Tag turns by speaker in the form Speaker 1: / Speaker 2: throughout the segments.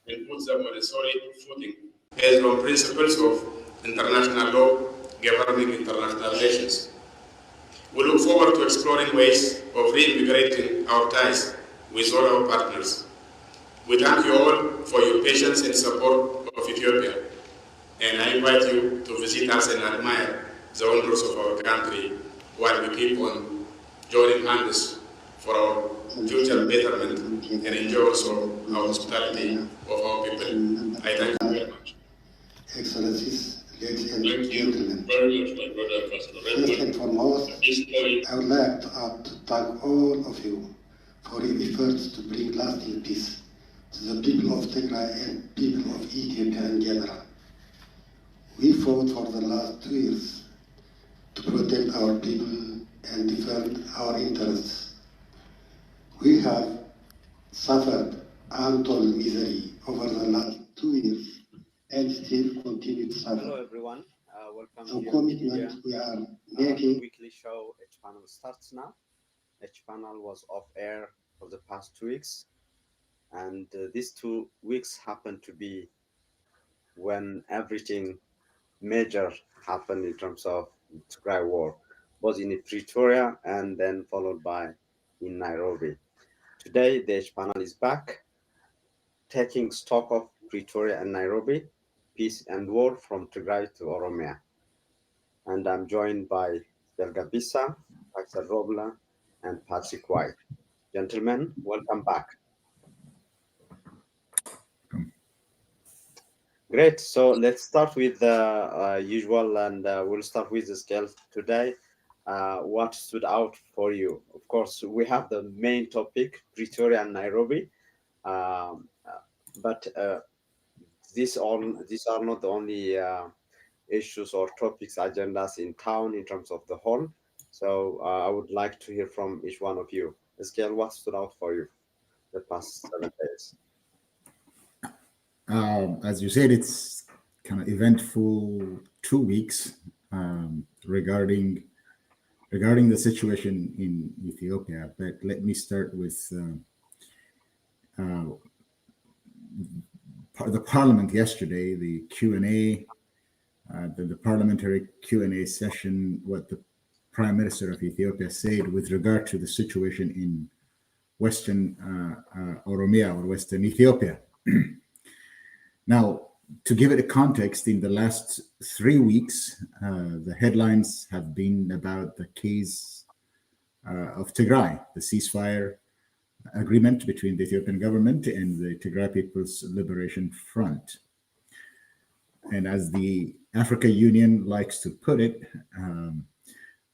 Speaker 1: And put them on a solid footing based on principles of international law governing international relations. We look forward to exploring ways of reinvigorating our ties with all our partners. We thank you all for your patience and support of Ethiopia, and I invite you to visit us and admire the wonders of our country while we keep on joining hands for our future betterment and enjoy also our hospitality of our people. I thank you very much.
Speaker 2: Excellencies, ladies and
Speaker 1: Thank you
Speaker 2: gentlemen.
Speaker 1: very much, my brother, Pastor
Speaker 2: First and foremost,
Speaker 1: At this point,
Speaker 2: I would like to thank all of you for your efforts to bring lasting peace to the people of Tigray and people of Ethiopia in general. We fought for the last 2 years to protect our people and defend our interests. We have suffered untold misery over the last 2 years and still continue to suffer.
Speaker 3: Hello everyone, welcome
Speaker 2: The
Speaker 3: to
Speaker 2: commitment we are
Speaker 3: the
Speaker 2: making.
Speaker 3: weekly show. H panel starts now. H panel was off air for the past 2 weeks, and these 2 weeks happened to be when everything major happened in terms of Tigray war, both in Pretoria and then followed by in Nairobi. Today, the H panel is back, taking stock of Pretoria and Nairobi, peace and war from Tigray to Oromia. And I'm joined by Delgabisa, Paxar Robla, and Patrick White. Gentlemen, welcome back. Great. So let's start with the usual, and we'll start with the scale today. What stood out for you? Of course, we have the main topic, Pretoria and Nairobi, but these are not the only issues or topics, agendas in town in terms of the whole. So I would like to hear from each one of you. Ezekiel, what stood out for you the past 7 days?
Speaker 4: As you said, it's kind of eventful 2 weeks regarding the situation in Ethiopia. But let me start with the parliament yesterday, the Q&A, the parliamentary Q&A session, what the Prime Minister of Ethiopia said with regard to the situation in Western Oromia or Western Ethiopia. Now, to give it a context, in the last 3 weeks, the headlines have been about the case of Tigray, the ceasefire agreement between the Ethiopian government and the Tigray People's Liberation Front. And as the Africa Union likes to put it,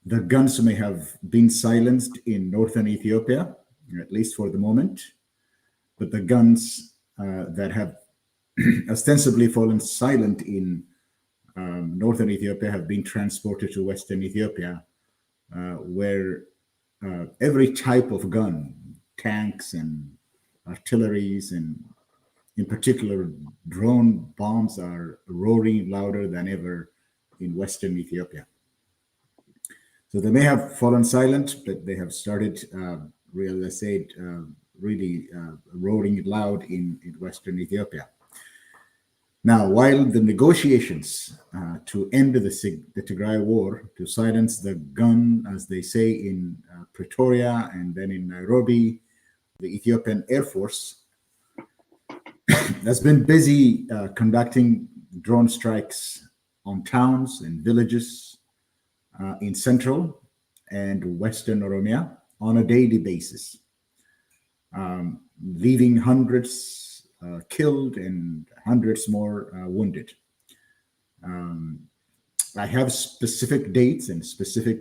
Speaker 4: the guns may have been silenced in northern Ethiopia, at least for the moment, but the guns that have ostensibly fallen silent in northern Ethiopia have been transported to western Ethiopia, where every type of gun, tanks and artilleries, and in particular drone bombs, are roaring louder than ever in western Ethiopia. So they may have fallen silent, but they have started, as I said, really roaring loud in western Ethiopia. Now, while the negotiations to end the Tigray war, to silence the gun, as they say, in Pretoria and then in Nairobi, the Ethiopian Air Force has been busy conducting drone strikes on towns and villages in central and western Oromia on a daily basis, leaving hundreds killed and hundreds more wounded. I have specific dates and specific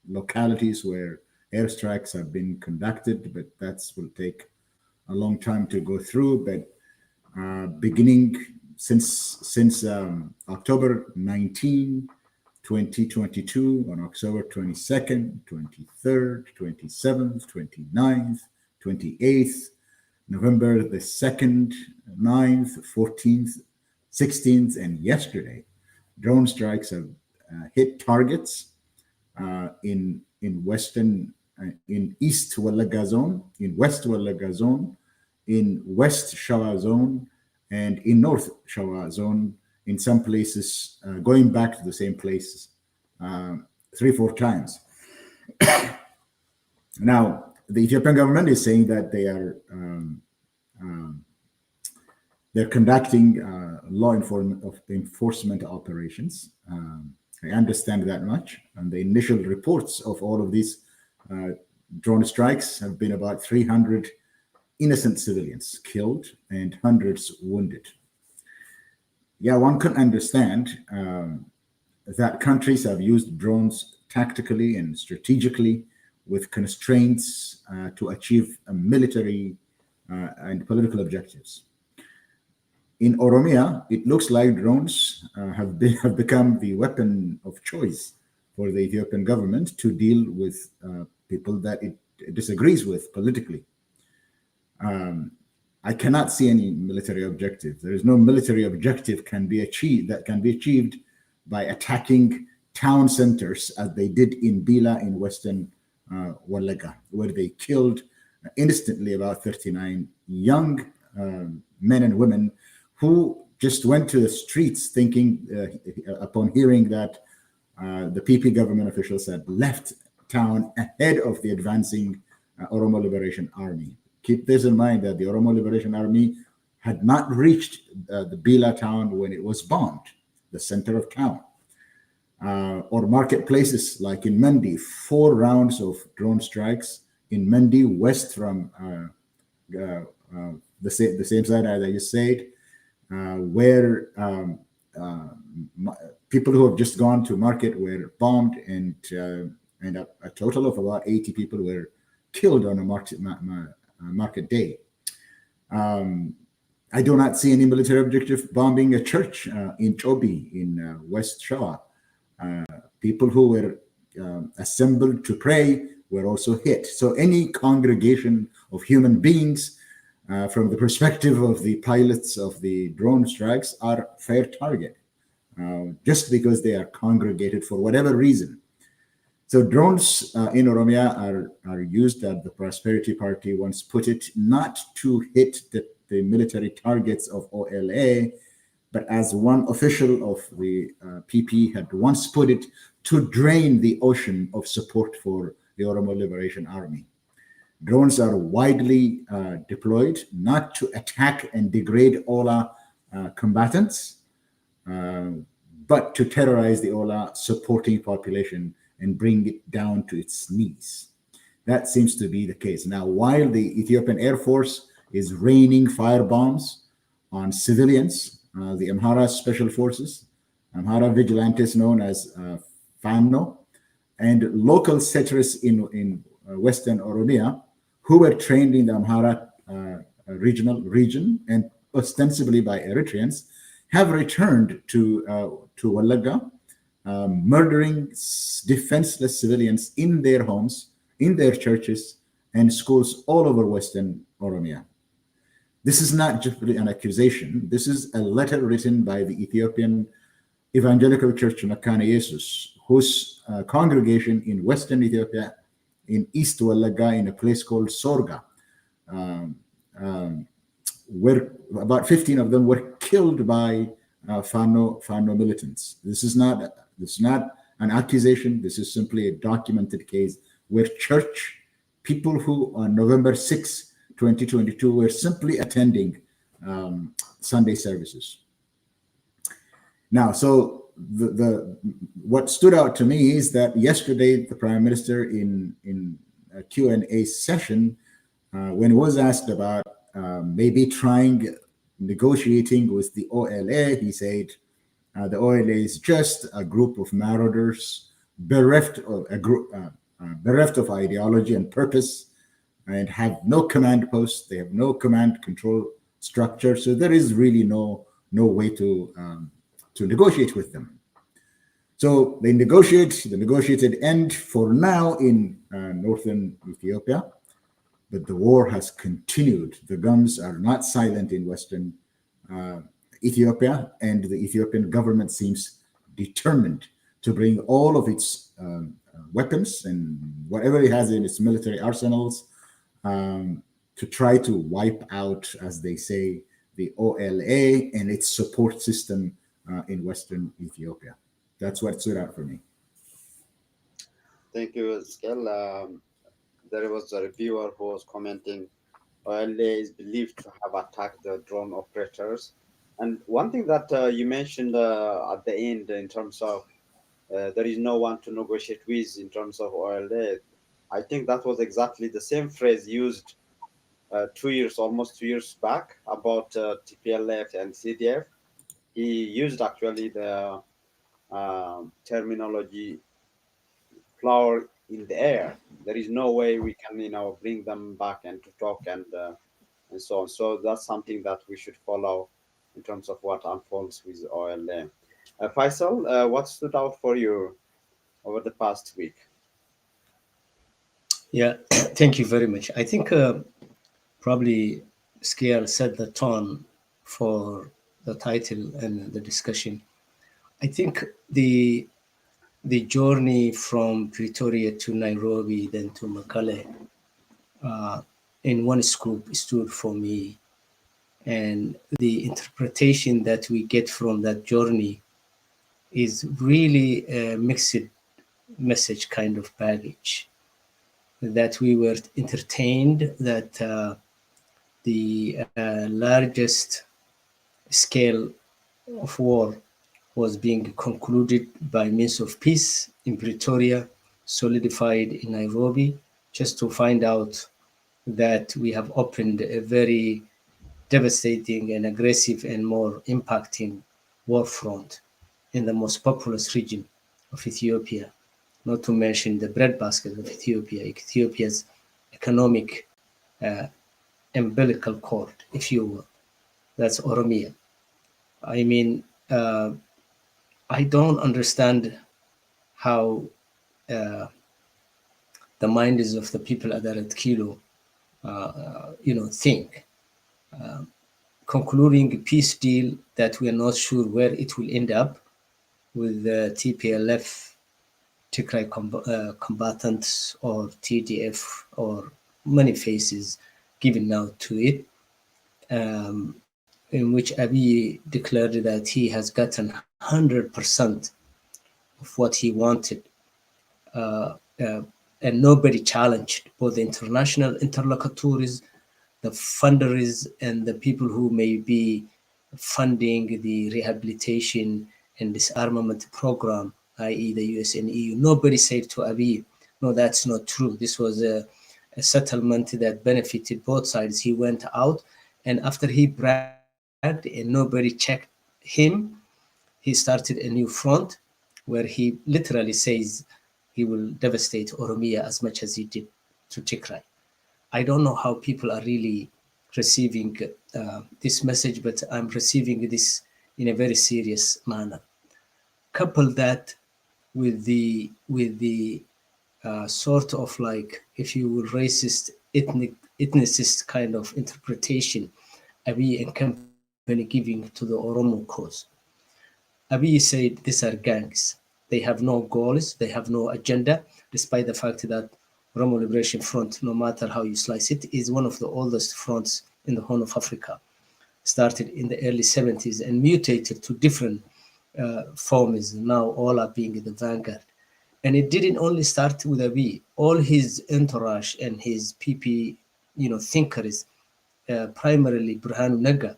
Speaker 4: localities where airstrikes have been conducted, but that will take a long time to go through, but beginning since October 19, 2022, on October 22nd, 23rd, 27th, 29th, 28th, November the 2nd, 9th, 14th, 16th, and yesterday, drone strikes have hit targets in East Wallaga Zone, in West Wallaga Zone, in West Shawa Zone, and in North Shawa Zone, in some places, going back to the same places 3-4 times. Now, the Ethiopian government is saying that they're conducting law enforcement operations. I understand that much. And the initial reports of all of these drone strikes have been about 300 innocent civilians killed and hundreds wounded. Yeah, one can understand that countries have used drones tactically and strategically with constraints to achieve military and political objectives. In Oromia, it looks like drones have become the weapon of choice for the Ethiopian government to deal with people that it disagrees with politically. I cannot see any military objective. There is no military objective can be achieved by attacking town centers as they did in Bila in Western Wallaga, where they killed instantly about 39 young men and women who just went to the streets thinking, upon hearing that the PP government officials had left town ahead of the advancing Oromo Liberation Army. Keep this in mind that the Oromo Liberation Army had not reached the Bila town when it was bombed, the center of town. Or marketplaces like in Mendi, 4 rounds of drone strikes in Mendi, west from the same side as I just said, where people who have just gone to market were bombed, and a total of about 80 people were killed on a market day. I do not see any military objective bombing a church in Chobi in West Shawa. People who were assembled to pray were also hit. So any congregation of human beings, from the perspective of the pilots of the drone strikes, are fair target, just because they are congregated for whatever reason. So drones in Oromia are used, as the Prosperity Party once put it, not to hit the military targets of OLA, but as one official of the PP had once put it, to drain the ocean of support for the Oromo Liberation Army. Drones are widely deployed not to attack and degrade Ola combatants, but to terrorize the Ola supporting population and bring it down to its knees. That seems to be the case. Now, while the Ethiopian Air Force is raining firebombs on civilians, the Amhara Special Forces, Amhara vigilantes known as FAMNO, and local settlers in Western Oromia, who were trained in the Amhara region and ostensibly by Eritreans, have returned to Wallaga, murdering defenseless civilians in their homes, in their churches, and schools all over Western Oromia. This is not just an accusation. This is a letter written by the Ethiopian Evangelical Church Makane Jesus, whose congregation in Western Ethiopia, in East Wallaga, in a place called Sorga, where about 15 of them were killed by Fano militants. This is not an accusation. This is simply a documented case where church people who on November 6, 2022 were simply attending Sunday services. Now, so the what stood out to me is that yesterday the Prime Minister in a Q&A session, when he was asked about maybe negotiating with the OLA, he said the OLA is just a group of marauders bereft of ideology and purpose. and have no command post. They have no command control structure. So there is really no way to negotiate with them. So they negotiate. The negotiated end for now in northern Ethiopia, but the war has continued. The guns are not silent in western Ethiopia, and the Ethiopian government seems determined to bring all of its weapons and whatever it has in its military arsenals to try to wipe out, as they say, the OLA and its support system in Western Ethiopia. That's what stood out for me.
Speaker 3: Thank you, Skell. There was a reviewer who was commenting, OLA is believed to have attacked the drone operators. And one thing that you mentioned at the end in terms of there is no one to negotiate with in terms of OLA, I think that was exactly the same phrase used almost 2 years back about TPLF and CDF. He used actually the terminology flower in the air. There is no way we can, bring them back and to talk and so on. So that's something that we should follow in terms of what unfolds with OLA. Faisal, what stood out for you over the past week?
Speaker 5: Yeah, thank you very much. I think probably Scale set the tone for the title and the discussion. I think the journey from Pretoria to Nairobi, then to Mekelle, in one scoop stood for me. And the interpretation that we get from that journey is really a mixed message kind of baggage. That we were entertained that the largest scale of war was being concluded by means of peace in Pretoria, solidified in Nairobi, just to find out that we have opened a very devastating and aggressive and more impacting war front in the most populous region of Ethiopia, not to mention the breadbasket of Ethiopia, Ethiopia's economic umbilical cord, if you will. That's Oromia. I mean, I don't understand how the minds of the people at that kilo, think. Concluding a peace deal that we are not sure where it will end up with the TPLF, Tigray combatants, or TDF, or many faces given now to it, in which Abiy declared that he has gotten 100% of what he wanted, and nobody challenged, both the international interlocutors, the funders, and the people who may be funding the rehabilitation and disarmament program, i.e. the US and EU. Nobody said to Abiy, no, that's not true. This was a settlement that benefited both sides. He went out, and after he bragged and nobody checked him, he started a new front where he literally says he will devastate Oromia as much as he did to Tigray. I don't know how people are really receiving this message, but I'm receiving this in a very serious manner. Couple that with the sort of like, if you will, racist, ethnicist kind of interpretation Abiy and company giving to the Oromo cause. Abiy said these are gangs. They have no goals, they have no agenda, despite the fact that Oromo Liberation Front, no matter how you slice it, is one of the oldest fronts in the Horn of Africa. Started in the early 70s and mutated to different forms. Now all are being in the vanguard. And it didn't only start with Abiy. All his entourage and his PP, thinkers, primarily Burhanu Naga,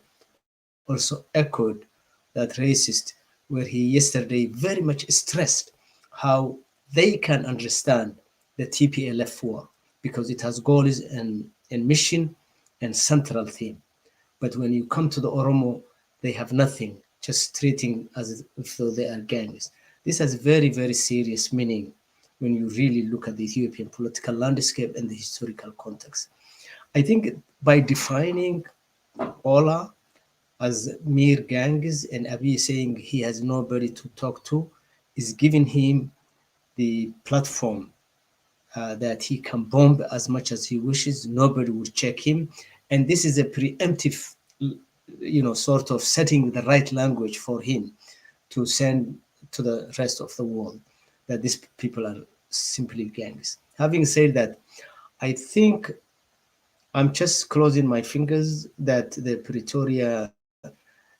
Speaker 5: also echoed that racist, where he yesterday very much stressed how they can understand the TPLF war because it has goals and mission and central theme. But when you come to the Oromo, they have nothing, just treating as if though they are gangs. This has very, very serious meaning when you really look at the Ethiopian political landscape and the historical context. I think by defining Ola as mere gangs and Abiy saying he has nobody to talk to is giving him the platform that he can bomb as much as he wishes. Nobody will check him. And this is a preemptive, sort of setting the right language for him to send to the rest of the world that these people are simply gangs. Having said that, I think I'm just closing my fingers that the Pretoria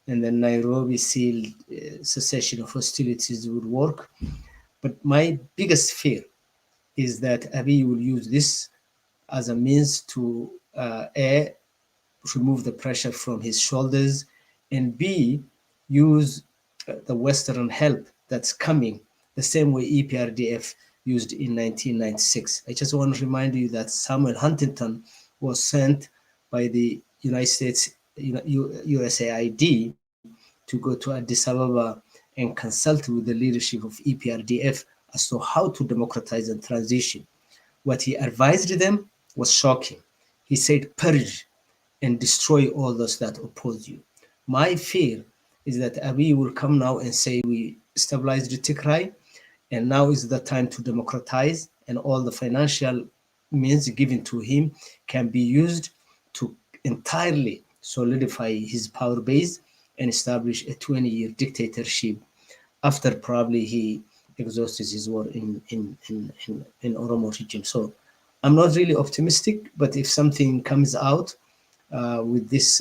Speaker 5: and the Nairobi sealed cessation of hostilities would work. But my biggest fear is that Abiy will use this as a means to A, remove the pressure from his shoulders, and B, use the Western help that's coming the same way EPRDF used in 1996. I just want to remind you that Samuel Huntington was sent by the United States, USAID, to go to Addis Ababa and consult with the leadership of EPRDF as to how to democratize and transition. What he advised them was shocking. He said, purge and destroy all those that oppose you. My fear is that Abiy will come now and say, we stabilized the Tigray, and now is the time to democratize, and all the financial means given to him can be used to entirely solidify his power base and establish a 20-year dictatorship after probably he exhausts his war in Oromo region. So I'm not really optimistic, but if something comes out with this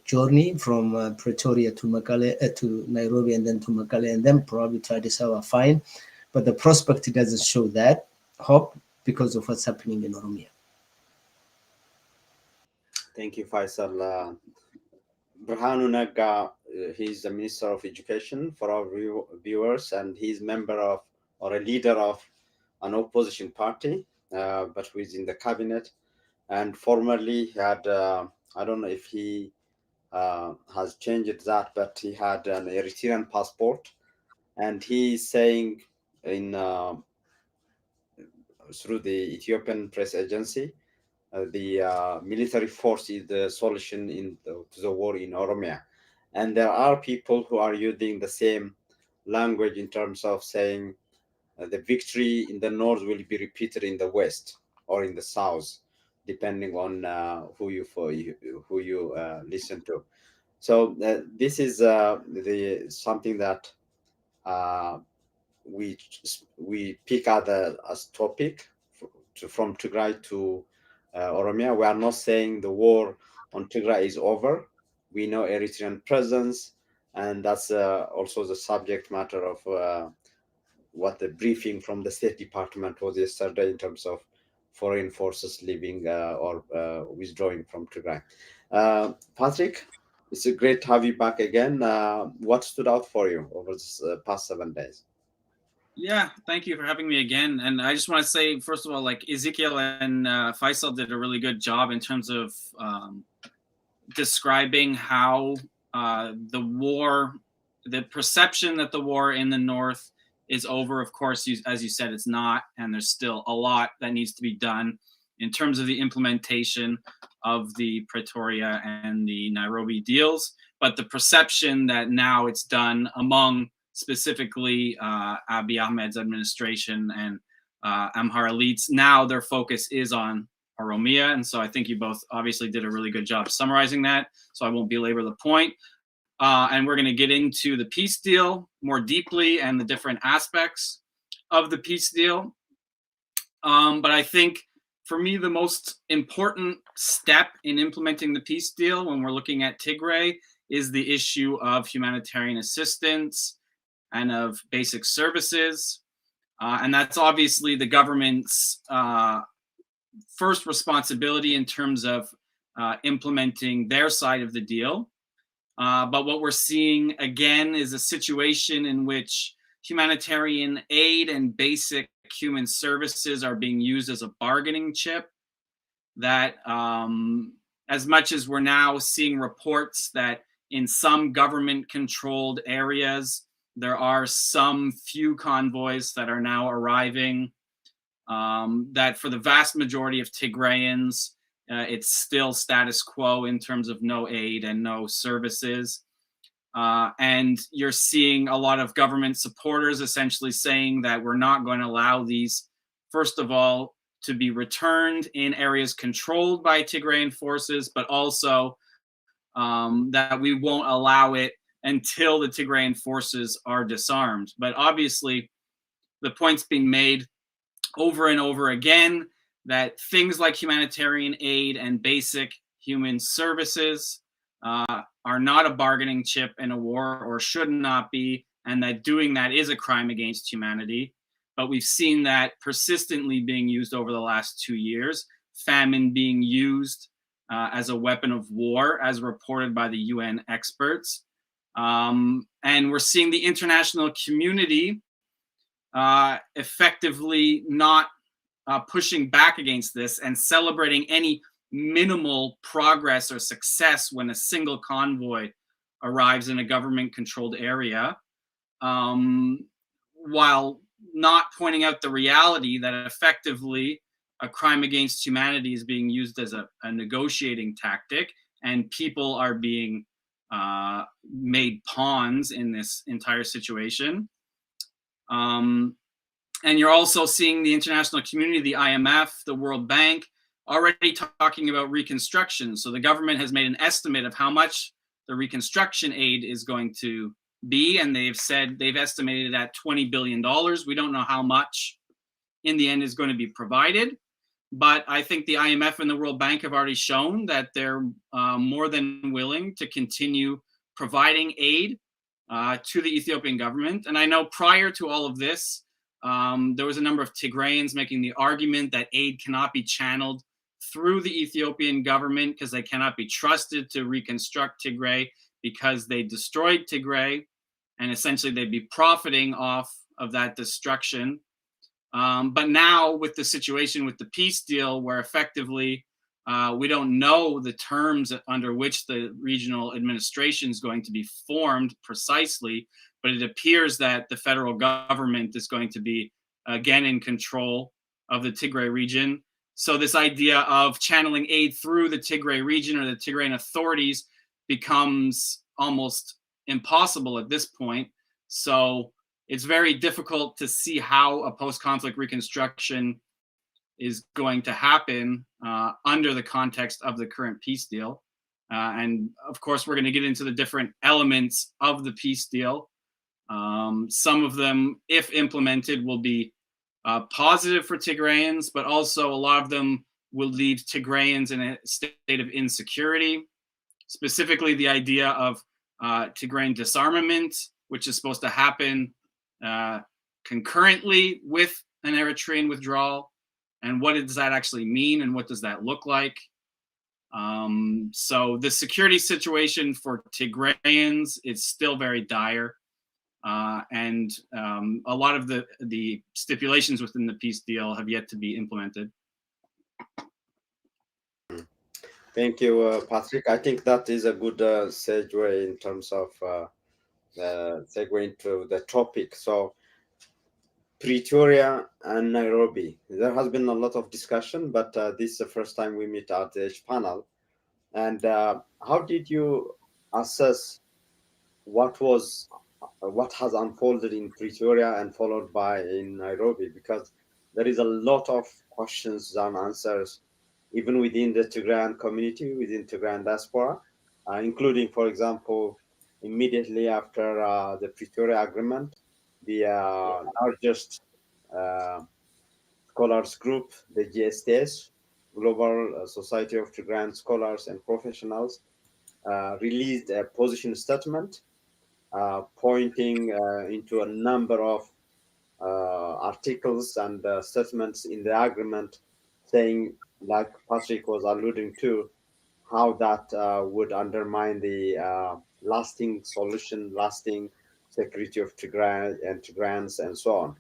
Speaker 5: journey from Pretoria to Mekelle, to Nairobi, and then to Mekelle, and then probably to Addis Ababa, fine. But the prospect doesn't show that hope because of what's happening in Oromia.
Speaker 3: Thank you, Faisal. Burhanu Naga, he's the Minister of Education for our viewers, and he's member of or a leader of an opposition party, but who is in the cabinet. And formerly he had, I don't know if he has changed that, but he had an Eritrean passport. And he's saying in through the Ethiopian press agency, the military force is the solution to the war in Oromia. And there are people who are using the same language in terms of saying the victory in the north will be repeated in the west or in the south, depending on who you listen to. So this is something that we pick as topic from Tigray to Oromia. We are not saying the war on Tigray is over. We know Eritrean presence, and that's also the subject matter of what the briefing from the State Department was yesterday in terms of foreign forces leaving or withdrawing from Tigray. Patrick, it's great to have you back again. What stood out for you over this past 7 days?
Speaker 6: Yeah, thank you for having me again. And I just want to say, first of all, like Ezekiel and Faisal did a really good job in terms of describing how the war, the perception that the war in the north is over. Of course, as you said, it's not, and there's still a lot that needs to be done in terms of the implementation of the Pretoria and the Nairobi deals. But the perception that now it's done among specifically Abiy Ahmed's administration and Amhara elites, now their focus is on Oromia. And so I think you both obviously did a really good job summarizing that, so I won't belabor the point. And we're going to get into the peace deal more deeply and the different aspects of the peace deal. But I think for me, the most important step in implementing the peace deal when we're looking at Tigray is the issue of humanitarian assistance and of basic services. And that's obviously the government's first responsibility in terms of implementing their side of the deal. But what we're seeing again is a situation in which humanitarian aid and basic human services are being used as a bargaining chip. That as much as we're now seeing reports that in some government-controlled areas, There are some few convoys that are now arriving, that for the vast majority of Tigrayans, it's still status quo in terms of no aid and no services. And you're seeing a lot of government supporters essentially saying that we're not going to allow these, first of all, to be returned in areas controlled by Tigrayan forces, but also that we won't allow it until the Tigrayan forces are disarmed. But obviously, the point's being made over and over again that things like humanitarian aid and basic human services are not a bargaining chip in a war, or should not be, and that doing that is a crime against humanity. But we've seen that persistently being used over the last 2 years, famine being used as a weapon of war, as reported by the UN experts. And we're seeing the international community effectively not pushing back against this and celebrating any minimal progress or success when a single convoy arrives in a government-controlled area, while not pointing out the reality that effectively a crime against humanity is being used as a negotiating tactic, and people are being made pawns in this entire situation. And you're also seeing the international community, the IMF, the World Bank, already talking about reconstruction. So the government has made an estimate of how much the reconstruction aid is going to be, and they've estimated it at $20 billion. We don't know how much in the end is going to be provided, but I think the IMF and the World Bank have already shown that they're more than willing to continue providing aid to the Ethiopian government. And I know prior to all of this, there was a number of Tigrayans making the argument that aid cannot be channeled through the Ethiopian government because they cannot be trusted to reconstruct Tigray, because they destroyed Tigray, and essentially they'd be profiting off of that destruction. But now with the situation with the peace deal, where effectively we don't know the terms under which the regional administration is going to be formed precisely, but it appears that the federal government is going to be again in control of the Tigray region. So this idea of channeling aid through the Tigray region or the Tigrayan authorities becomes almost impossible at this point. So it's very difficult to see how a post-conflict reconstruction is going to happen under the context of the current peace deal. And of course, we're going to get into the different elements of the peace deal. Some of them, if implemented, will be positive for Tigrayans, but also a lot of them will leave Tigrayans in a state of insecurity. Specifically, the idea of Tigrayan disarmament, which is supposed to happen concurrently with an Eritrean withdrawal. And what does that actually mean, and what does that look like? So the security situation for Tigrayans is still very dire. And a lot of the stipulations within the peace deal have yet to be implemented.
Speaker 3: Thank you, Patrick. I think that is a good segue in terms of segue into the topic. So Pretoria and Nairobi, there has been a lot of discussion, but this is the first time we meet at the panel. And how did you assess what has unfolded in Pretoria and followed by in Nairobi? Because there is a lot of questions and answers, even within the Tigrayan community, within Tigrayan diaspora, including, for example, immediately after the Pretoria Agreement, the largest scholars group, the GSTS, Global Society of Tigrayan Scholars and Professionals, released a position statement pointing into a number of articles and statements in the agreement, saying, like Patrick was alluding to, how that would undermine the lasting solution, lasting security of Tigray and Tigrayans, and so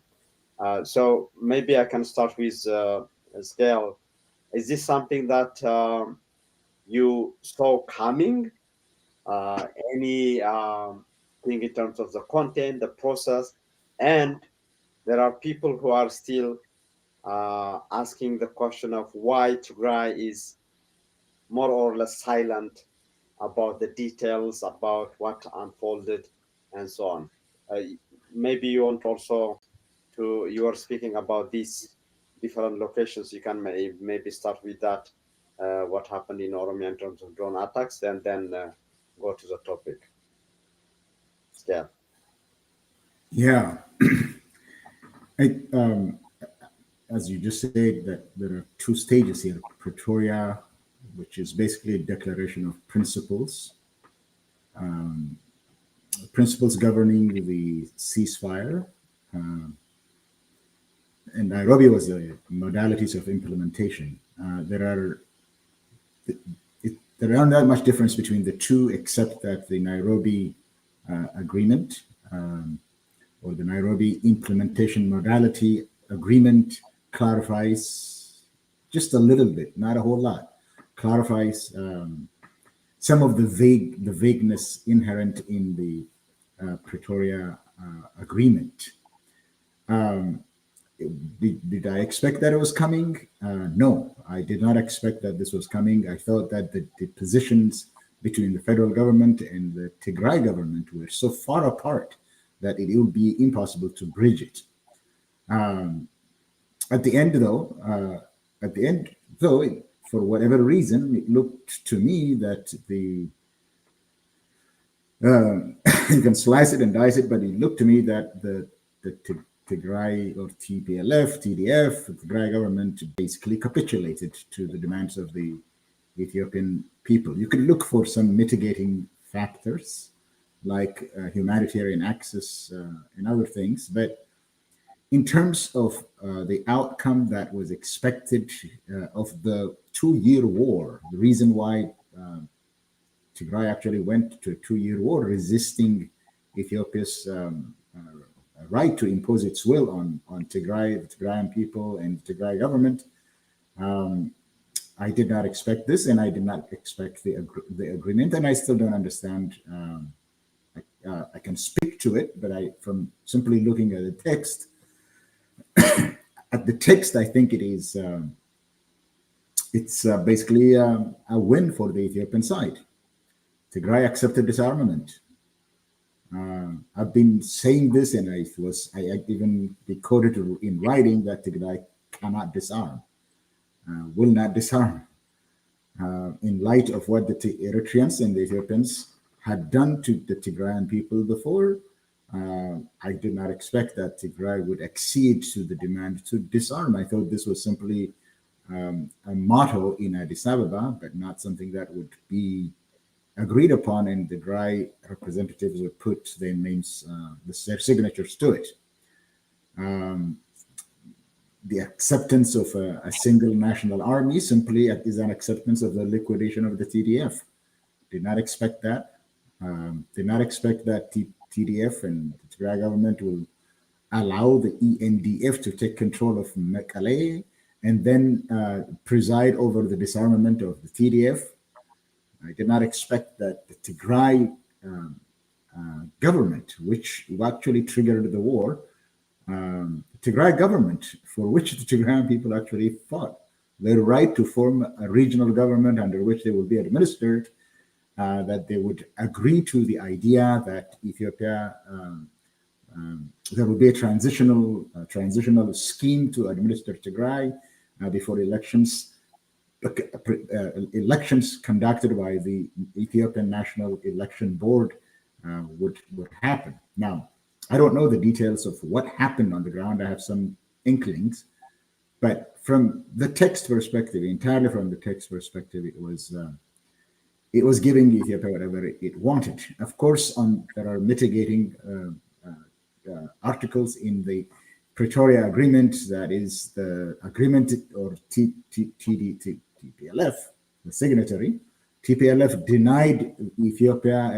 Speaker 3: on. So maybe I can start with Scale. Is this something that you saw coming? Any think in terms of the content, the process, and there are people who are still asking the question of why Tigray is more or less silent about the details, about what unfolded, and so on. Maybe you want also you are speaking about these different locations. You can maybe start with that, what happened in Oromia in terms of drone attacks, and then go to the topic. Yeah.
Speaker 4: Yeah. As you just said, that there are two stages here. Pretoria, which is basically a declaration of principles, principles governing the ceasefire. And Nairobi was the modalities of implementation. There aren't that much difference between the two, except that the Nairobi agreement or the Nairobi implementation modality agreement clarifies just a little bit, not a whole lot, clarifies some of the vagueness inherent in the Pretoria agreement. Did I expect that it was coming? No, I did not expect that this was coming. I thought that the positions between the federal government and the Tigray government were so far apart that it would be impossible to bridge it. At the end, though, for whatever reason, it looked to me that you can slice it and dice it, but it looked to me that the Tigray or TPLF, TDF, the Tigray government basically capitulated to the demands of the Ethiopian people. You could look for some mitigating factors like humanitarian access and other things, but in terms of the outcome that was expected of the 2-year war, the reason why Tigray actually went to a 2-year war resisting Ethiopia's right to impose its will on Tigray, the Tigrayan people, and the Tigray government. I did not expect this, and I did not expect the agreement, and I still don't understand. I can speak to it, but from simply looking at the text, I think it is. It's basically a win for the Ethiopian side. Tigray accepted disarmament. I've been saying this, and I even decoded in writing that Tigray cannot disarm, will not disarm. In light of what the Eritreans and the Ethiopians had done to the Tigrayan people before, I did not expect that Tigray would accede to the demand to disarm. I thought this was simply a motto in Addis Ababa, but not something that would be agreed upon, and the Tigray representatives would put their names, their signatures to it. The acceptance of a single national army simply is an acceptance of the liquidation of the TDF. Did not expect that. Did not expect that TDF and the Tigray government will allow the ENDF to take control of Mekelle and then preside over the disarmament of the TDF. I did not expect that the Tigray government, which actually triggered the war, Tigray government, for which the Tigrayan people actually fought, their right to form a regional government under which they will be administered, that they would agree to the idea that Ethiopia, there will be a transitional scheme to administer Tigray before elections. Elections conducted by the Ethiopian National Election Board would happen. Now, I don't know the details of what happened on the ground. I have some inklings, but from the text perspective, entirely from the text perspective, it was giving Ethiopia whatever it wanted. Of course, there are mitigating articles in the Pretoria Agreement, that is the agreement, or TPLF, the signatory. TPLF denied Ethiopia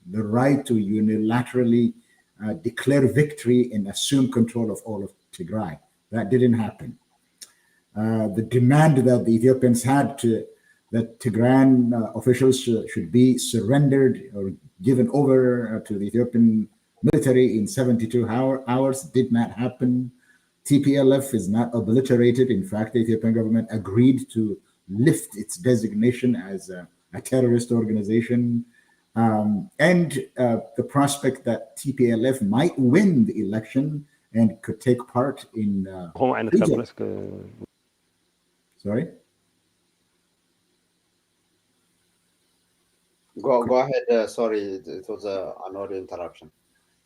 Speaker 4: the right to unilaterally declare victory and assume control of all of Tigray. That didn't happen. The demand that the Ethiopians had that Tigrayan officials should be surrendered or given over to the Ethiopian military in 72 hours. Did not happen. TPLF is not obliterated. In fact, the Ethiopian government agreed to lift its designation as a terrorist organization. And the prospect that TPLF might win the election and could take part in Egypt. Sorry?
Speaker 3: Go ahead. Sorry, it was an audio interruption.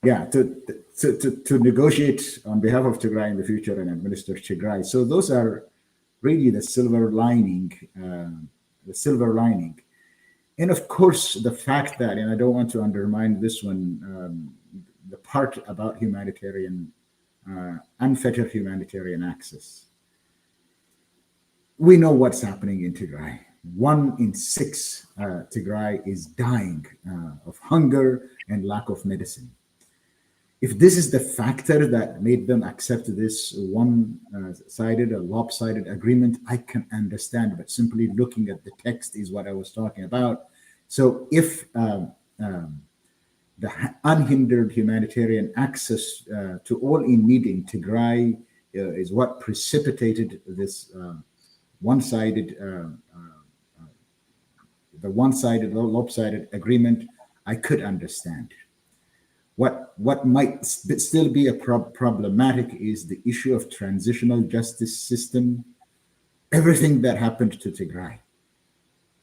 Speaker 4: Yeah, to negotiate on behalf of Tigray in the future and administer Tigray. So those are really the silver lining. And of course, the fact that, and I don't want to undermine this one, the part about humanitarian, unfettered humanitarian access. We know what's happening in Tigray. 1 in 6 Tigray is dying of hunger and lack of medicine. If this is the factor that made them accept this one-sided or lopsided agreement, I can understand, but simply looking at the text is what I was talking about. So if the unhindered humanitarian access to all in need in Tigray is what precipitated this one-sided lopsided agreement, I could understand. What might still be a problematic is the issue of transitional justice system. Everything that happened to Tigray,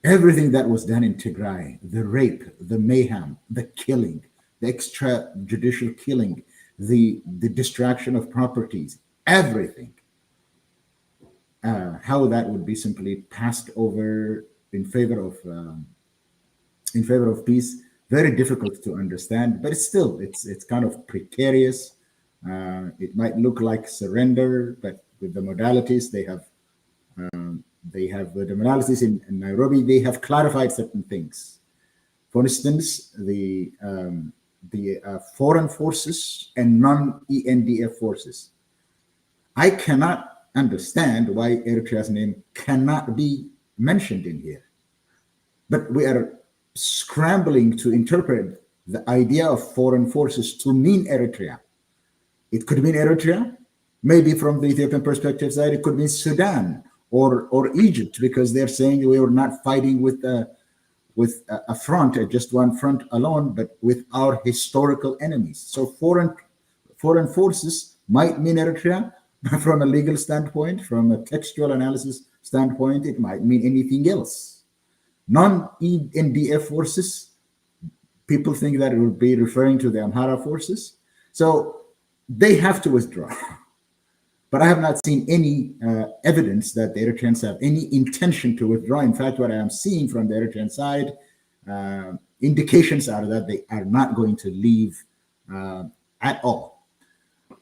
Speaker 4: everything that was done in Tigray, the rape, the mayhem, the killing, the extrajudicial killing, the distraction of properties, everything, how that would be simply passed over in favor of peace. Very difficult to understand, but it's kind of precarious. It might look like surrender, but with the modalities the modalities in Nairobi, they have clarified certain things. For instance, the foreign forces and non-ENDF forces. I cannot understand why Eritrea's name cannot be mentioned in here, but we are scrambling to interpret the idea of foreign forces to mean Eritrea. It could mean Eritrea, maybe from the Ethiopian perspective side, it could mean Sudan or Egypt, because they're saying we were not fighting with a front, just one front alone, but with our historical enemies. So foreign forces might mean Eritrea from a legal standpoint, from a textual analysis standpoint, it might mean anything else. Non-ENDF forces, people think that it would be referring to the Amhara forces. So they have to withdraw. But I have not seen any evidence that the Eritreans have any intention to withdraw. In fact, what I am seeing from the Eritrean side, indications are that they are not going to leave at all.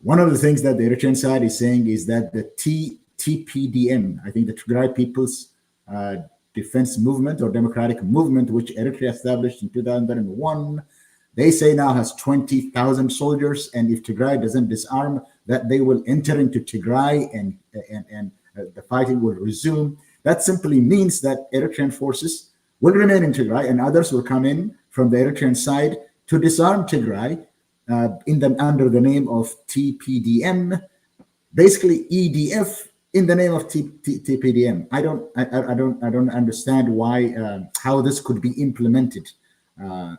Speaker 4: One of the things that the Eritrean side is saying is that the TPDM, I think the Tigray People's Defense Movement or Democratic Movement, which Eritrea established in 2001, they say now has 20,000 soldiers, and if Tigray doesn't disarm, that they will enter into Tigray and the fighting will resume. That simply means that Eritrean forces will remain in Tigray and others will come in from the Eritrean side to disarm Tigray under the name of TPDM, basically EDF in the name of TPDM. I don't understand why how this could be implemented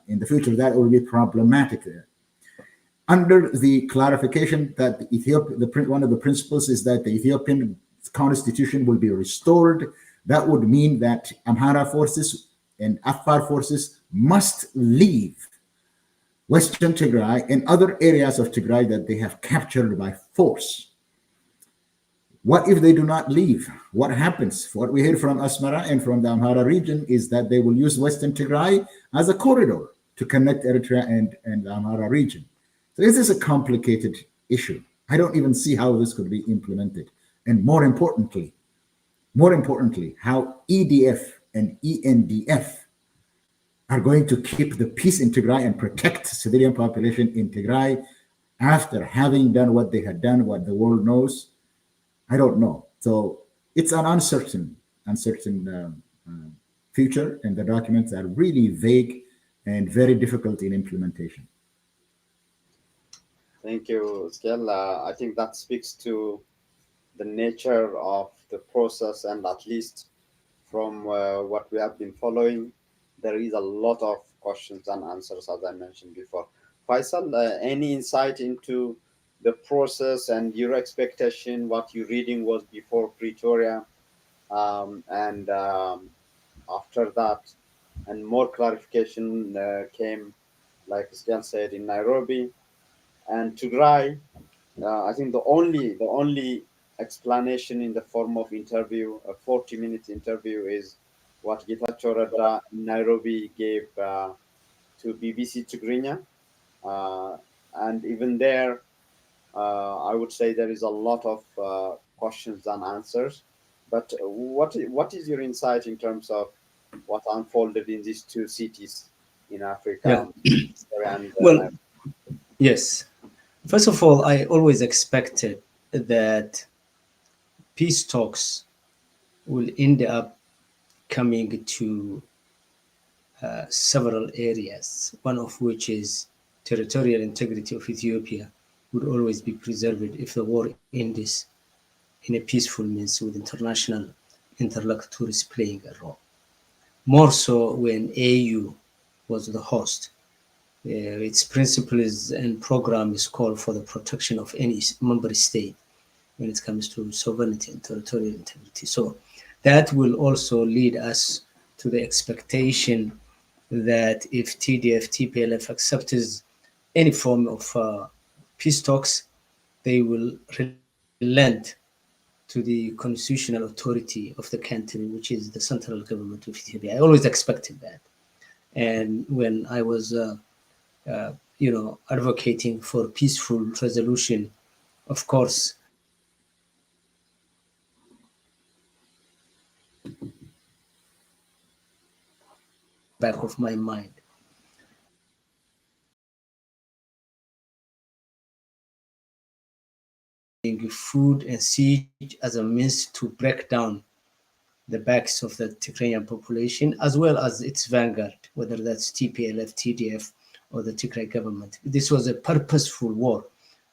Speaker 4: in the future. That will be problematic. Under the clarification that one of the principles is that the Ethiopian constitution will be restored. That would mean that Amhara forces and Afar forces must leave Western Tigray and other areas of Tigray that they have captured by force. What if they do not leave? What happens? What we hear from Asmara and from the Amhara region is that they will use Western Tigray as a corridor to connect Eritrea and the Amhara region. So this is a complicated issue. I don't even see how this could be implemented. And more importantly, how EDF and ENDF are going to keep the peace in Tigray and protect civilian population in Tigray after having done what they had done, what the world knows. I don't know. So it's an uncertain future, and the documents are really vague and very difficult in implementation.
Speaker 3: Thank you, Skill. I think that speaks to the nature of the process, and at least from what we have been following, there is a lot of questions and answers, as I mentioned before. Faisal, any insight into the process and your expectation, what your reading was before Pretoria, and after that, and more clarification came, like Skill said, in Nairobi and Tigray. I think the only explanation in the form of interview, a 40-minute interview, is what Getachew Reda in Nairobi gave to BBC Tigrinya, and even there, I would say there is a lot of questions and answers. But what is your insight in terms of what unfolded in these two cities in
Speaker 5: Yeah.
Speaker 3: Africa? And
Speaker 5: Well, yes. First of all, I always expected that peace talks will end up coming to several areas, one of which is territorial integrity of Ethiopia would always be preserved if the war ends in a peaceful means with international interlocutors playing a role. More so when AU was the host. Its principles and programs call for the protection of any member state when it comes to sovereignty and territorial integrity. So that will also lead us to the expectation that if TDF, TPLF accepts any form of peace talks, they will relent to the constitutional authority of the country, which is the central government of Ethiopia. I always expected that. And when I was, advocating for peaceful resolution, of course, back of my mind. Food and siege as a means to break down the backs of the Tigrayan population, as well as its vanguard, whether that's TPLF, TDF, or the Tigray government. This was a purposeful war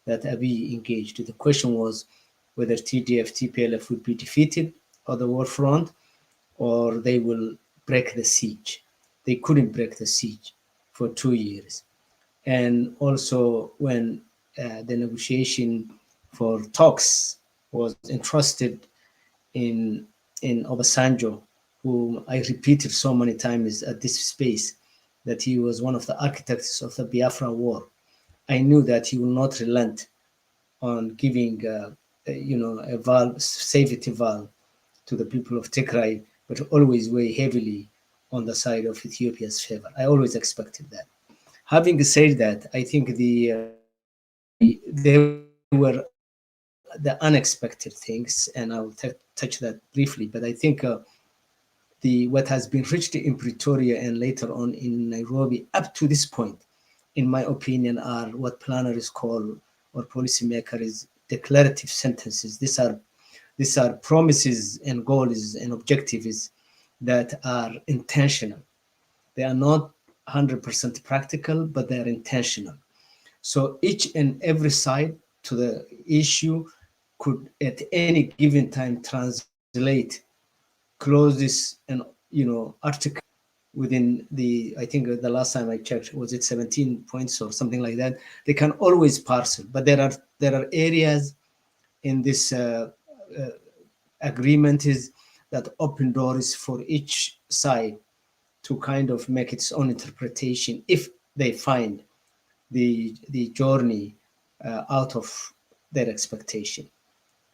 Speaker 5: that Abiy engaged. The question was whether TDF, TPLF would be defeated on the war front, or they will break the siege. They couldn't break the siege for 2 years. And also when the negotiation for talks was entrusted in Obasanjo, whom I repeated so many times at this space, that he was one of the architects of the Biafra war. I knew that he will not relent on giving, a safety valve to the people of Tigray, but always weigh heavily on the side of Ethiopia's favor. I always expected that. Having said that, I think they were the unexpected things, and I'll touch that briefly. But I think what has been reached in Pretoria and later on in Nairobi up to this point, in my opinion, are what planners call, or policymakers, declarative sentences. These are promises and goals and objectives that are intentional. They are not 100% practical, but they are intentional. So each and every side to the issue could at any given time translate clauses and article within I think the last time I checked, was it 17 points or something like that. They can always parcel, but there are areas in this agreement is that open doors for each side to kind of make its own interpretation if they find the journey out of their expectation.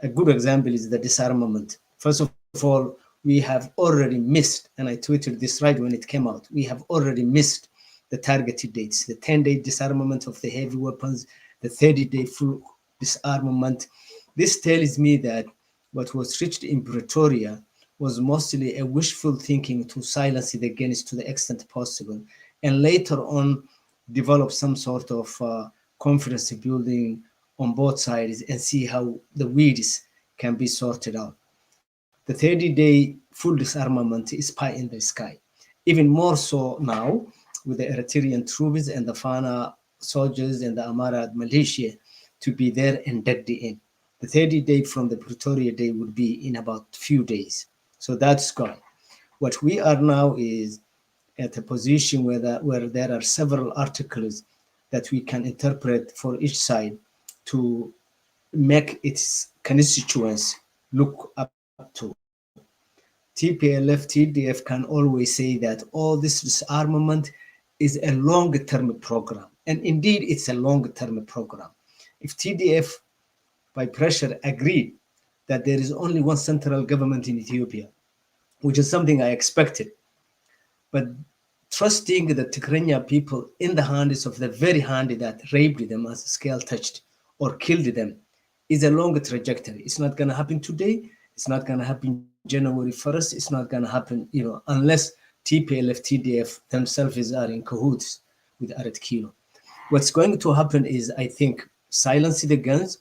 Speaker 5: A good example is the disarmament. First of all, we have already missed, and I tweeted this right when it came out, we have already missed the targeted dates, the 10-day disarmament of the heavy weapons, the 30-day full disarmament. This tells me that what was reached in Pretoria was mostly a wishful thinking to silence it against to the extent possible, and later on develop some sort of confidence building on both sides and see how the weeds can be sorted out. The 30-day full disarmament is pie in the sky. Even more so now with the Eritrean troops and the Fana soldiers and the Amara militia to be there and dug in. The 30-day from the Pretoria day would be in about few days. So that's gone. What we are now is at a position where there are several articles that we can interpret for each side to make its constituents look up to. TPLF, TDF can always say that all this disarmament is a long-term program. And indeed, it's a long-term program. If TDF, by pressure, agreed that there is only one central government in Ethiopia, which is something I expected, but trusting the Tigray people in the hands of the very hand that raped them as scale touched or killed them is a long trajectory. It's not going to happen today. It's not going to happen January 1st. It's not going to happen, unless TPLF, TDF themselves are in cahoots with Aret Kilo. What's going to happen is, I think, silence the guns,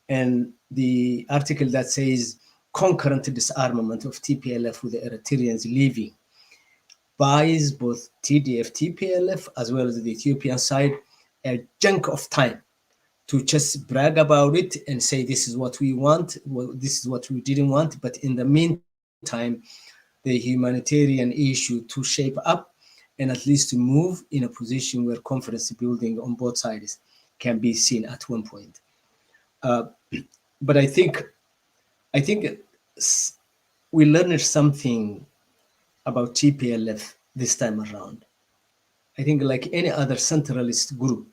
Speaker 5: and the article that says concurrent disarmament of TPLF with the Eritreans leaving buys both TDF, TPLF, as well as the Ethiopian side, a chunk of time to just brag about it and say, this is what we want, well, this is what we didn't want. But in the meantime, the humanitarian issue to shape up and at least to move in a position where confidence building on both sides can be seen at one point. But I think we learned something about TPLF this time around. I think like any other centralist group,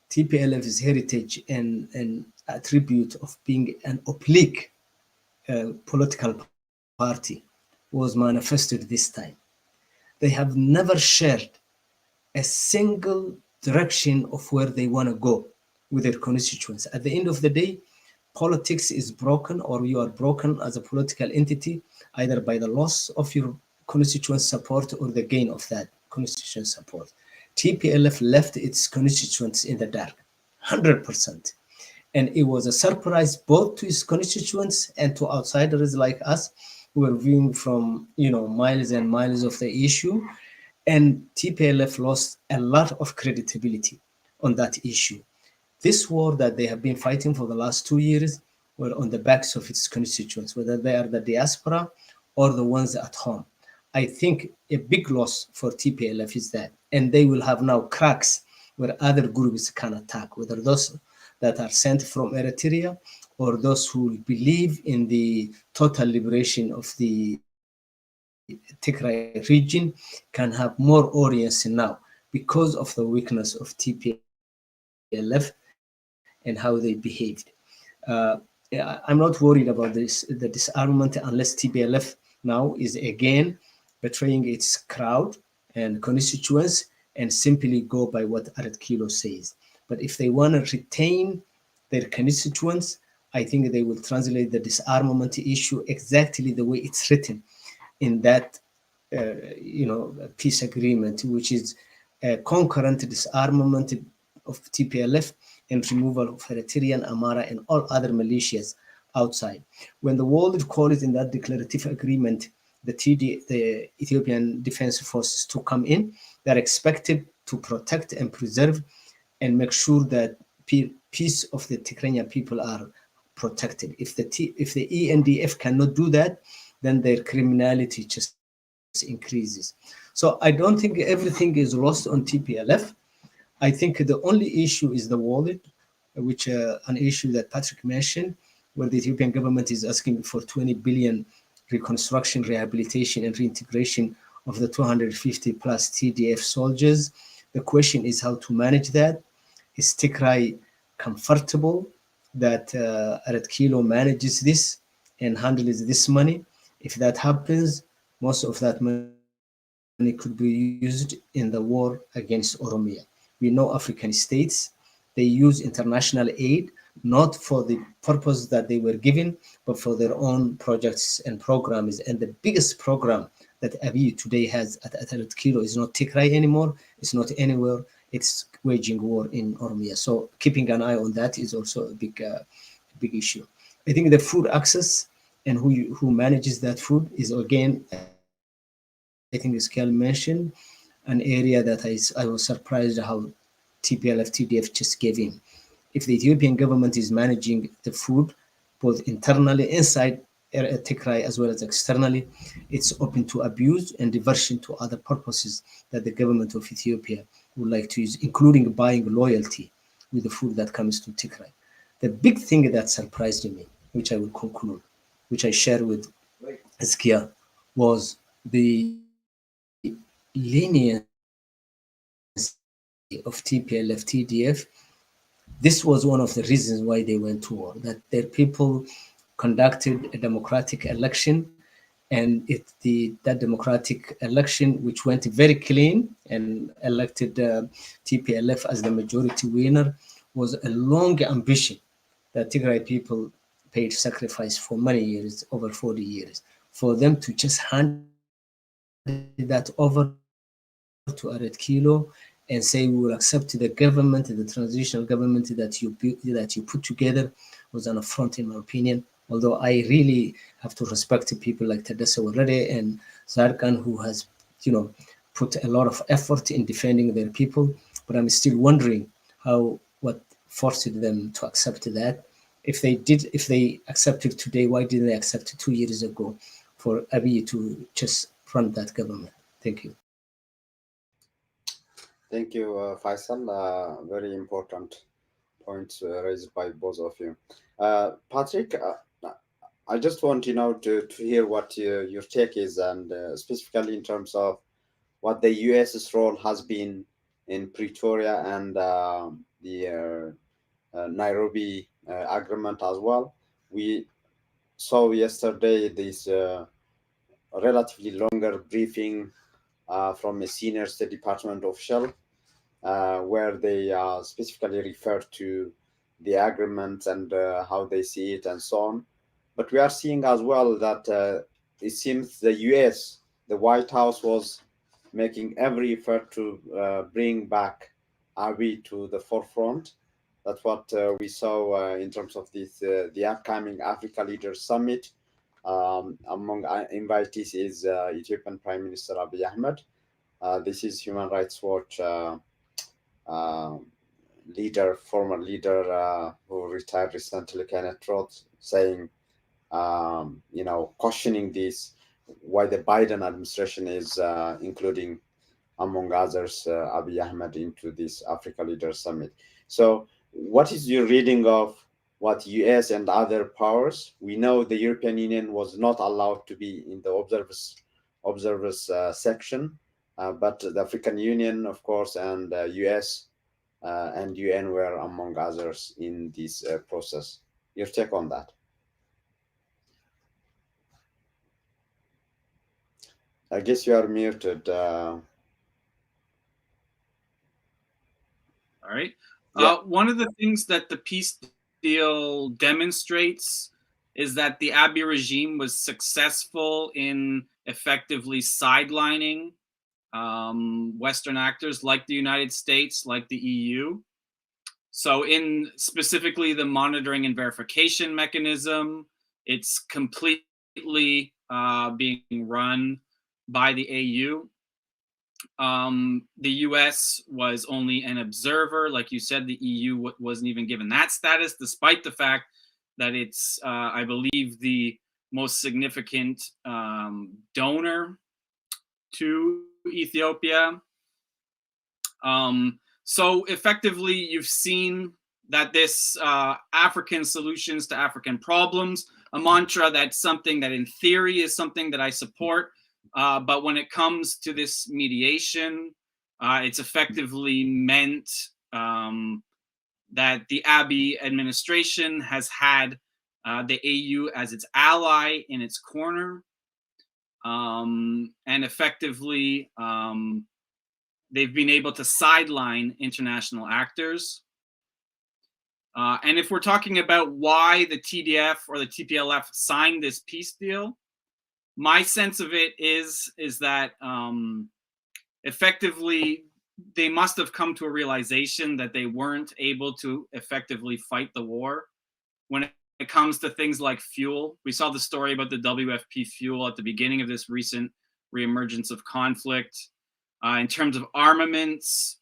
Speaker 5: TPLF's heritage and attribute of being an oblique political party was manifested this time. They have never shared a single direction of where they want to go with their constituents. At the end of the day, politics is broken, or you are broken as a political entity, either by the loss of your constituent support or the gain of that constituent support. TPLF left its constituents in the dark, 100%. And it was a surprise both to its constituents and to outsiders like us, who were viewing from miles and miles of the issue. And TPLF lost a lot of credibility on that issue. This war that they have been fighting for the last 2 years were on the backs of its constituents, whether they are the diaspora or the ones at home. I think a big loss for TPLF is that, and they will have now cracks where other groups can attack, whether those that are sent from Eritrea or those who believe in the total liberation of the Tigray region can have more audience now because of the weakness of TPLF and how they behaved. I'm not worried about the disarmament unless TPLF now is again betraying its crowd and constituents and simply go by what Aret Kilo says. But if they want to retain their constituents, I think they will translate the disarmament issue exactly the way it's written in that peace agreement, which is a concurrent disarmament of TPLF and removal of Eritrean, Amara, and all other militias outside. When the world called it in that declarative agreement, the Ethiopian Defense Forces to come in, they're expected to protect and preserve and make sure that peace of the Tigrayan people are protected. If the ENDF cannot do that, then their criminality just increases. So I don't think everything is lost on TPLF. I think the only issue is the wallet, which an issue that Patrick mentioned, where the Ethiopian government is asking for 20 billion reconstruction, rehabilitation, and reintegration of the 250 plus TDF soldiers. The question is how to manage that. Is Tigray comfortable that Aret Kilo manages this and handles this money? If that happens, most of that money could be used in the war against Oromia. We know African states, they use international aid, not for the purpose that they were given, but for their own projects and programs. And the biggest program that Abiy today has at Aret Kilo is not Tigray anymore, it's not anywhere, it's waging war in Oromia. So keeping an eye on that is also a big issue. I think the food access and who manages that food is, again, I think as Kel mentioned, an area that I was surprised how TPLF, TDF just gave in. If the Ethiopian government is managing the food, both internally inside Tigray as well as externally, it's open to abuse and diversion to other purposes that the government of Ethiopia would like to use, including buying loyalty with the food that comes to Tigray. The big thing that surprised me, which I will conclude, which I share with Askia, was the leniency of TPLF, TDF. This was one of the reasons why they went to war, that their people conducted a democratic election, and that democratic election, which went very clean and elected TPLF as the majority winner, was a long ambition that Tigray people paid sacrifice for many years, over 40 years, for them to just hand that over to Aret Kilo and say we will accept the government, the transitional government that you put together, was an affront, in my opinion. Although I really have to respect people like Tadesse Warere and Zarkan, who has, put a lot of effort in defending their people. But I'm still wondering what forced them to accept that. If they accepted today, why didn't they accept it 2 years ago for Abiy to just run that government? Thank you.
Speaker 3: Thank you, Faisal. Very important points raised by both of you. Patrick, I just want to hear what your take is, and specifically in terms of what the US's role has been in Pretoria and the Nairobi agreement as well. We saw yesterday this relatively longer briefing from a senior State Department official, where they specifically refer to the agreement and how they see it and so on. But we are seeing as well that it seems the US, the White House, was making every effort to bring back Abiy to the forefront. That's what we saw in terms of this the upcoming Africa Leaders Summit. Among invitees is Ethiopian Prime Minister Abiy Ahmed. This is Human Rights Watch former leader who retired recently, Kenneth Roth, saying, cautioning this, why the Biden administration is including, among others, Abiy Ahmed into this Africa Leaders Summit. So what is your reading of what US and other powers? We know the European Union was not allowed to be in the observers section, but the African Union, of course, and US and UN were among others in this process. Your take on that? I guess you are muted.
Speaker 6: All right.
Speaker 3: Yeah.
Speaker 6: One of the things that the peace deal demonstrates is that the Abiy regime was successful in effectively sidelining Western actors like the United States, like the EU. So in specifically the monitoring and verification mechanism, it's completely being run by the AU. The US was only an observer. Like you said, the EU wasn't even given that status, despite the fact that it's, I believe, the most significant donor to Ethiopia. So effectively, you've seen that this African solutions to African problems, a mantra that's something that in theory is something that I support. But when it comes to this mediation, it's effectively meant that the Abiy administration has had the AU as its ally in its corner. And effectively, they've been able to sideline international actors. And if we're talking about why the TDF or the TPLF signed this peace deal, my sense of it is that effectively they must have come to a realization that they weren't able to effectively fight the war when it comes to things like fuel. We saw the story about the WFP fuel at the beginning of this recent reemergence of conflict. In terms of armaments,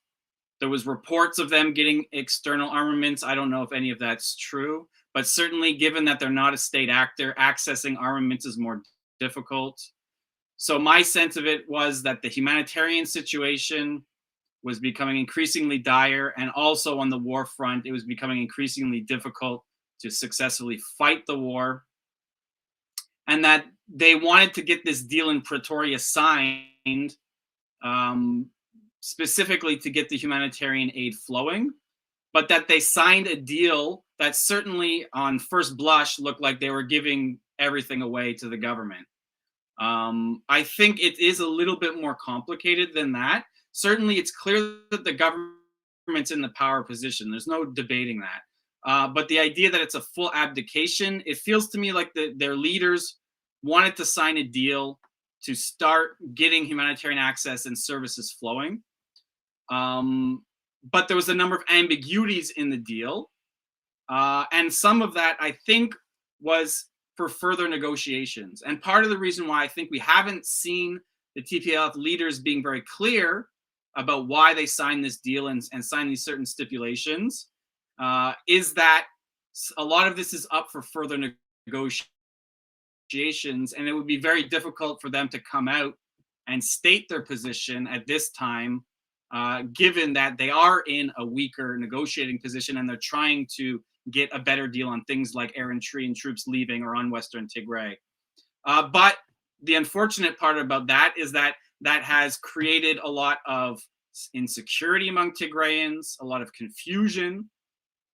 Speaker 6: there was reports of them getting external armaments. I don't know if any of that's true, but certainly given that they're not a state actor, accessing armaments is more difficult. So my sense of it was that the humanitarian situation was becoming increasingly dire, and also on the war front, it was becoming increasingly difficult to successfully fight the war, and that they wanted to get this deal in Pretoria signed, specifically to get the humanitarian aid flowing, but that they signed a deal that certainly on first blush looked like they were giving everything away to the government. I think it is a little bit more complicated than that. Certainly it's clear that the government's in the power position. There's no debating that. But the idea that it's a full abdication, it feels to me like their leaders wanted to sign a deal to start getting humanitarian access and services flowing. But there was a number of ambiguities in the deal. And some of that, I think, was for further negotiations. And part of the reason why I think we haven't seen the TPLF leaders being very clear about why they signed this deal and signed these certain stipulations is that a lot of this is up for further negotiations, and it would be very difficult for them to come out and state their position at this time, given that they are in a weaker negotiating position and they're trying to get a better deal on things like Eritrean troops leaving or on Western Tigray. But the unfortunate part about that is that that has created a lot of insecurity among Tigrayans, a lot of confusion,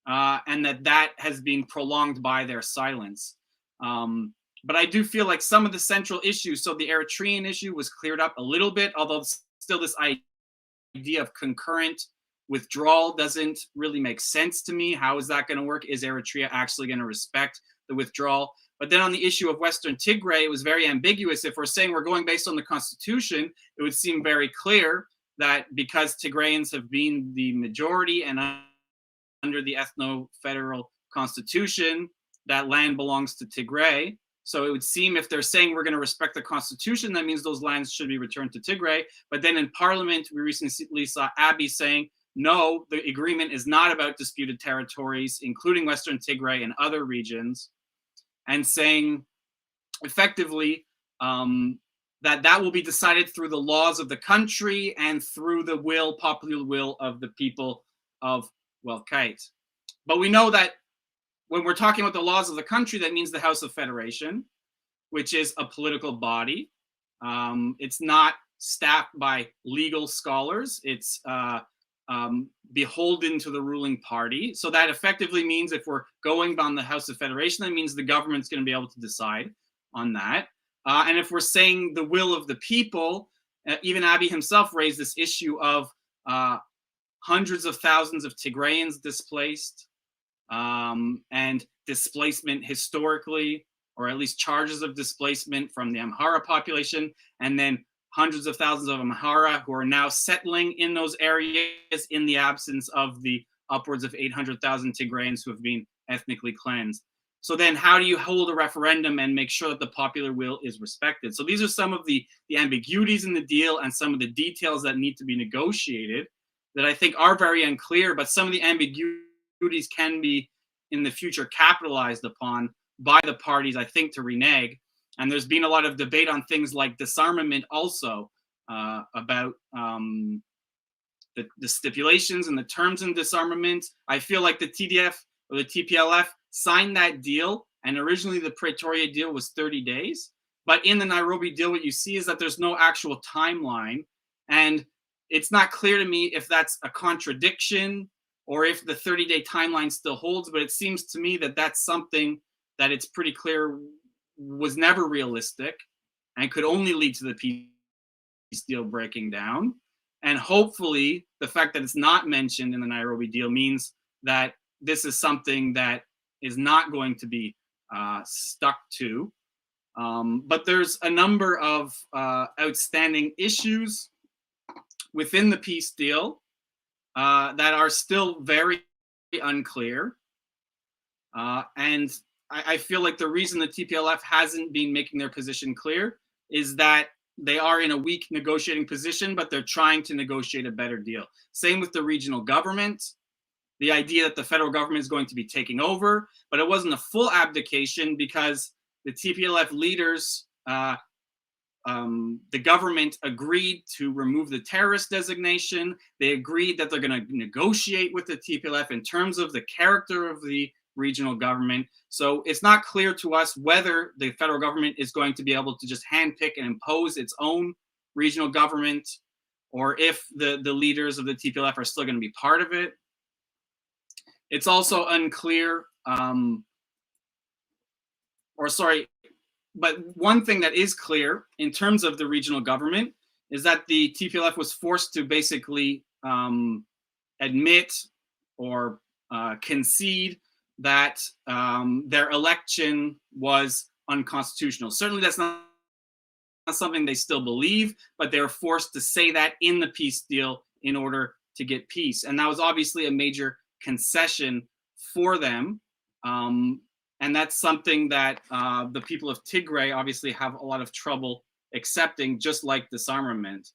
Speaker 6: and that has been prolonged by their silence. But I do feel like some of the central issues, so the Eritrean issue was cleared up a little bit, although still this idea of concurrent withdrawal doesn't really make sense to me. How is that going to work? Is Eritrea actually going to respect the withdrawal? But then on the issue of Western Tigray, it was very ambiguous. If we're saying we're going based on the constitution, it would seem very clear that because Tigrayans have been the majority and under the ethno-federal constitution, that land belongs to Tigray. So it would seem if they're saying we're going to respect the constitution, that means those lands should be returned to Tigray. But then in parliament, we recently saw Abiy saying, no, the agreement is not about disputed territories, including Western Tigray and other regions, and saying effectively that will be decided through the laws of the country and through the popular will of the people of Welkite. But we know that when we're talking about the laws of the country, that means the House of Federation, which is a political body. It's not staffed by legal scholars. It's beholden to the ruling party. So that effectively means if we're going on the House of Federation, that means the government's going to be able to decide on that. And if we're saying the will of the people, even Abiy himself raised this issue of hundreds of thousands of Tigrayans displaced, and displacement historically, or at least charges of displacement from the Amhara population, and then hundreds of thousands of Amhara who are now settling in those areas in the absence of the upwards of 800,000 Tigrayans who have been ethnically cleansed. So then how do you hold a referendum and make sure that the popular will is respected? So these are some of the ambiguities in the deal and some of the details that need to be negotiated that I think are very unclear, but some of the ambiguities can be in the future capitalized upon by the parties, I think, to renege. And there's been a lot of debate on things like disarmament also, about the stipulations and the terms in disarmament. I feel like the TDF or the TPLF signed that deal, and originally the Pretoria deal was 30 days. But in the Nairobi deal, what you see is that there's no actual timeline. And it's not clear to me if that's a contradiction or if the 30-day timeline still holds. But it seems to me that that's something that it's pretty clear was never realistic and could only lead to the peace deal breaking down. And hopefully the fact that it's not mentioned in the Nairobi deal means that this is something that is not going to be stuck to. But there's a number of outstanding issues within the peace deal that are still very unclear. And I feel like the reason the TPLF hasn't been making their position clear is that they are in a weak negotiating position, but they're trying to negotiate a better deal. Same with the regional government. The idea that the federal government is going to be taking over, but it wasn't a full abdication because the TPLF leaders, the government agreed to remove the terrorist designation. They agreed that they're going to negotiate with the TPLF in terms of the character of the regional government. So it's not clear to us whether the federal government is going to be able to just handpick and impose its own regional government, or if the leaders of the TPLF are still going to be part of it. It's also unclear, but one thing that is clear in terms of the regional government is that the TPLF was forced to basically admit or concede that their election was unconstitutional. Certainly that's not something they still believe, but they're forced to say that in the peace deal in order to get peace. And that was obviously a major concession for them. And that's something that the people of Tigray obviously have a lot of trouble accepting, just like disarmament.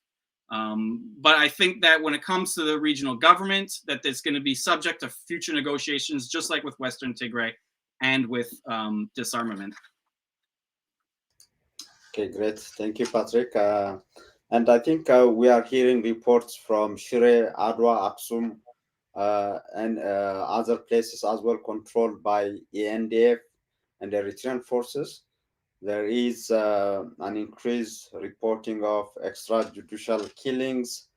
Speaker 6: But I think that when it comes to the regional government, that it's going to be subject to future negotiations, just like with Western Tigray and with disarmament.
Speaker 3: Okay, great. Thank you, Patrick. And I think we are hearing reports from Shire, Adwa, Aksum, and other places as well controlled by ENDF and the Eritrean forces. There is an increased reporting of extrajudicial killings,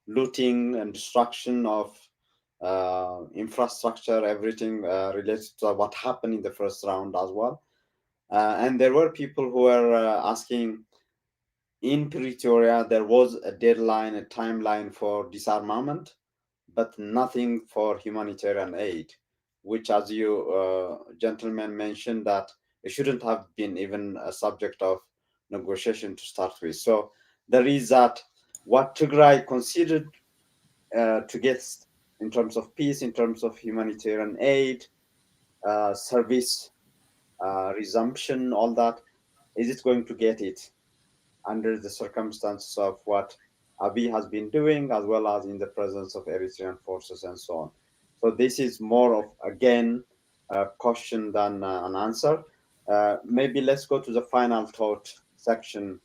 Speaker 3: looting and destruction of infrastructure, everything related to what happened in the first round as well. And there were people who were asking, in Pretoria, there was a deadline, a timeline for disarmament, but nothing for humanitarian aid, which, as you gentlemen mentioned, that it shouldn't have been even a subject of negotiation to start with. So there is that what Tigray considered to get in terms of peace, in terms of humanitarian aid, service resumption, all that, is it going to get it under the circumstances of what Abiy has been doing, as well as in the presence of Eritrean forces and so on? So this is more of, again, a question than an answer. Maybe let's go to the final thought section.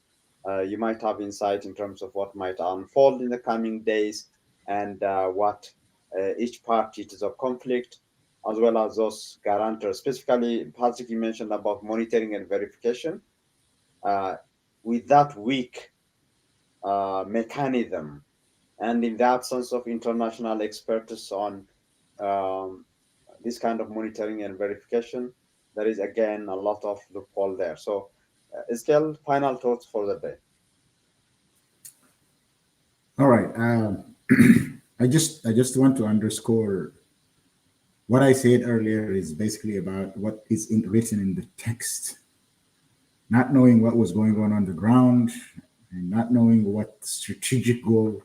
Speaker 3: You might have insight in terms of what might unfold in the coming days and what each party to the conflict, as well as those guarantors. Specifically, Patrick, you mentioned about monitoring and verification. With that weak mechanism, and in the absence of international expertise on this kind of monitoring and verification, there is again a lot of loophole there. So, Estelle, final thoughts for the day.
Speaker 4: All right. I just want to underscore what I said earlier is basically about what is written in the text. Not knowing what was going on the ground and not knowing what strategic goal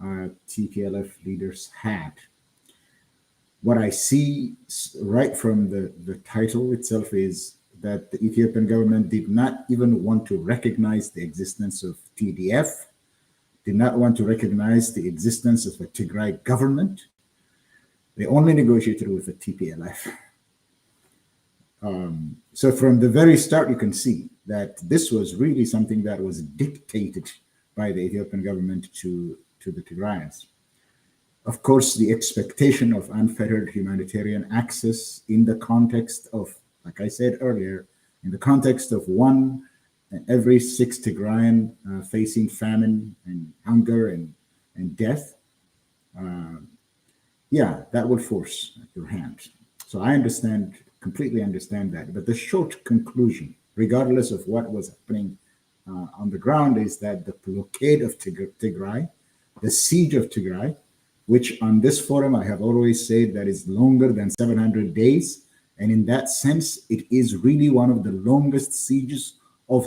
Speaker 4: TPLF leaders had. What I see right from the title itself is that the Ethiopian government did not even want to recognize the existence of TDF, did not want to recognize the existence of a Tigray government. They only negotiated with the TPLF. So from the very start, you can see that this was really something that was dictated by the Ethiopian government to the Tigrayans. Of course, the expectation of unfettered humanitarian access in the context of, like I said earlier, in the context of 1 in every 6 Tigrayan facing famine and hunger and death, yeah, that will force your hand. So I completely understand that. But the short conclusion, regardless of what was happening on the ground, is that the blockade of Tigray, the siege of Tigray, which on this forum I have always said that is longer than 700 days. And in that sense, it is really one of the longest sieges of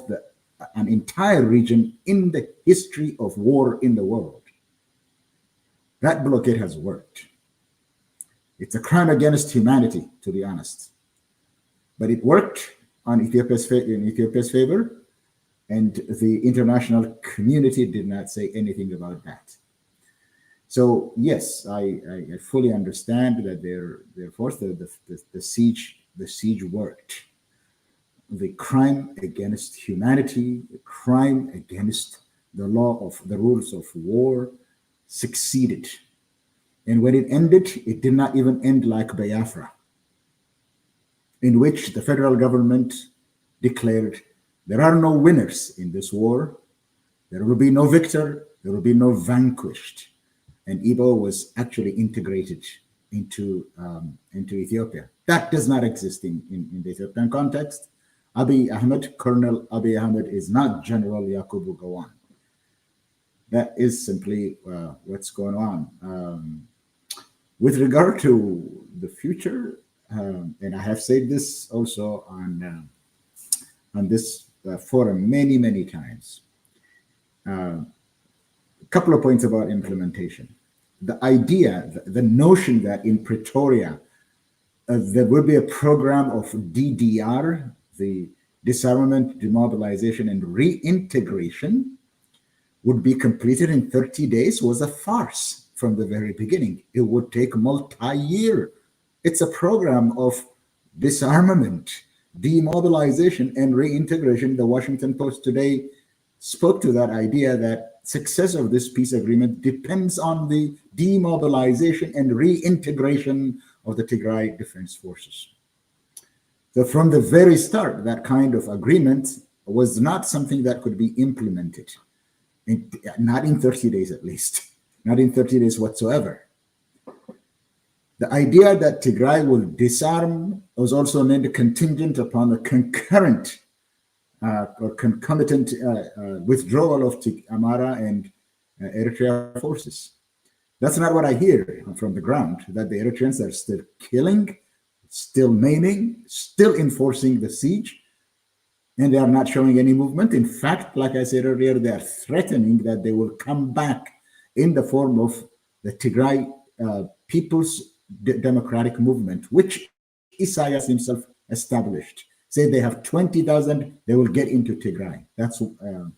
Speaker 4: an entire region in the history of war in the world. That blockade has worked. It's a crime against humanity, to be honest. but it worked in Ethiopia's favor, and the international community did not say anything about that. So yes, I fully understand that therefore the siege worked. The crime against humanity, the crime against the rules of war succeeded. And when it ended, it did not even end like Biafra, in which the federal government declared there are no winners in this war. There will be no victor. There will be no vanquished. And Igbo was actually integrated into Ethiopia. That does not exist in the Ethiopian context. Colonel Abiy Ahmed is not General Yakubu Gowon. That is simply what's going on. With regard to the future, and I have said this also on this forum many times. A couple of points about implementation. The idea, the notion that in Pretoria there will be a program of DDR, the disarmament, demobilization, and reintegration, would be completed in 30 days was a farce from the very beginning. It would take multi-year. It's a program of disarmament, demobilization, and reintegration. The Washington Post today spoke to that idea that success of this peace agreement depends on the demobilization and reintegration of the Tigray Defense Forces. So from the very start, that kind of agreement was not something that could be implemented, not in 30 days at least, not in 30 days whatsoever. The idea that Tigray will disarm was also made contingent upon a concurrent or concomitant withdrawal of Amara and Eritrea forces. That's not what I hear from the ground, that the Eritreans are still killing, still maiming, still enforcing the siege, and they are not showing any movement. In fact, like I said earlier, they are threatening that they will come back in the form of the Tigray People's Democratic Movement, which Isaias himself established. Say they have 20,000, they will get into Tigray. That's one.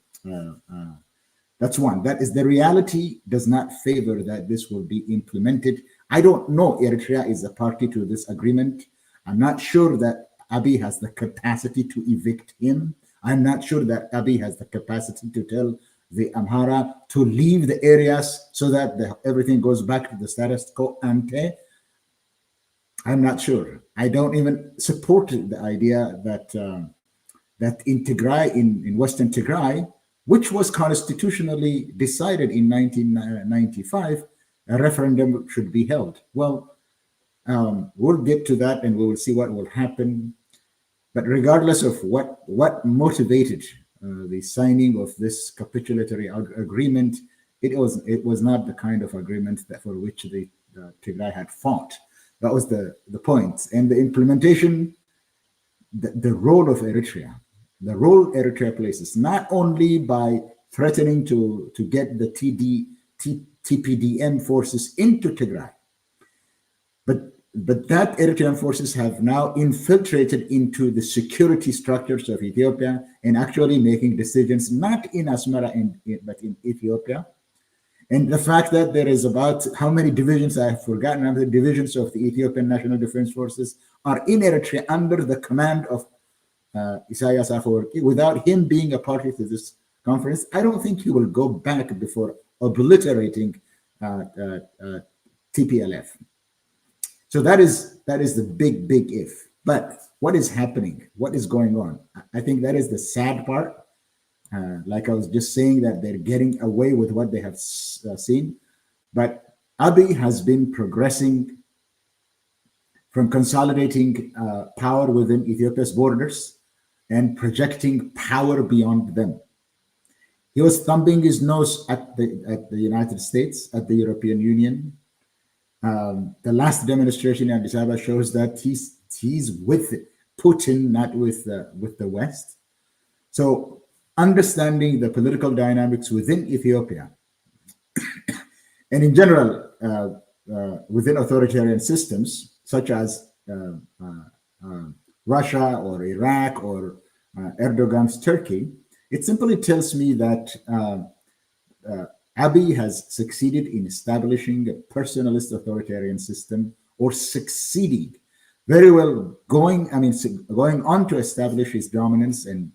Speaker 4: That is the reality. Does not favor that this will be implemented. I don't know Eritrea is a party to this agreement. I'm not sure that Abiy has the capacity to evict him. I'm not sure that Abiy has the capacity to tell the Amhara to leave the areas so that everything goes back to the status quo ante. I'm not sure. I don't even support the idea that that in Tigray, in Western Tigray, which was constitutionally decided in 1995, a referendum should be held. Well, we'll get to that and we will see what will happen. But regardless of what motivated the signing of this capitulatory agreement, it was not the kind of agreement that for which the Tigray had fought. That was the point. And the implementation, the role of Eritrea, the role Eritrea places, not only by threatening to get the TPDM forces into Tigray, but that Eritrean forces have now infiltrated into the security structures of Ethiopia and actually making decisions not in Asmara but in Ethiopia. And the fact that there is about how many divisions, I have forgotten, how many divisions of the Ethiopian National Defense Forces are in Eritrea under the command of Isaias Afwerki. Without him being a party to this conference, I don't think he will go back before obliterating TPLF. So that is the big if. But what is happening? What is going on? I think that is the sad part. Like I was just saying, that they're getting away with what they have seen. But Abiy has been progressing from consolidating power within Ethiopia's borders and projecting power beyond them. He was thumbing his nose at the United States, at the European Union. The last demonstration in Addis Ababa shows that he's with Putin, not with the West. So understanding the political dynamics within Ethiopia and in general within authoritarian systems such as Russia or Iraq or Erdogan's Turkey. It simply tells me that Abiy has succeeded in establishing a personalist authoritarian system, or succeeding very well, going on to establish his dominance and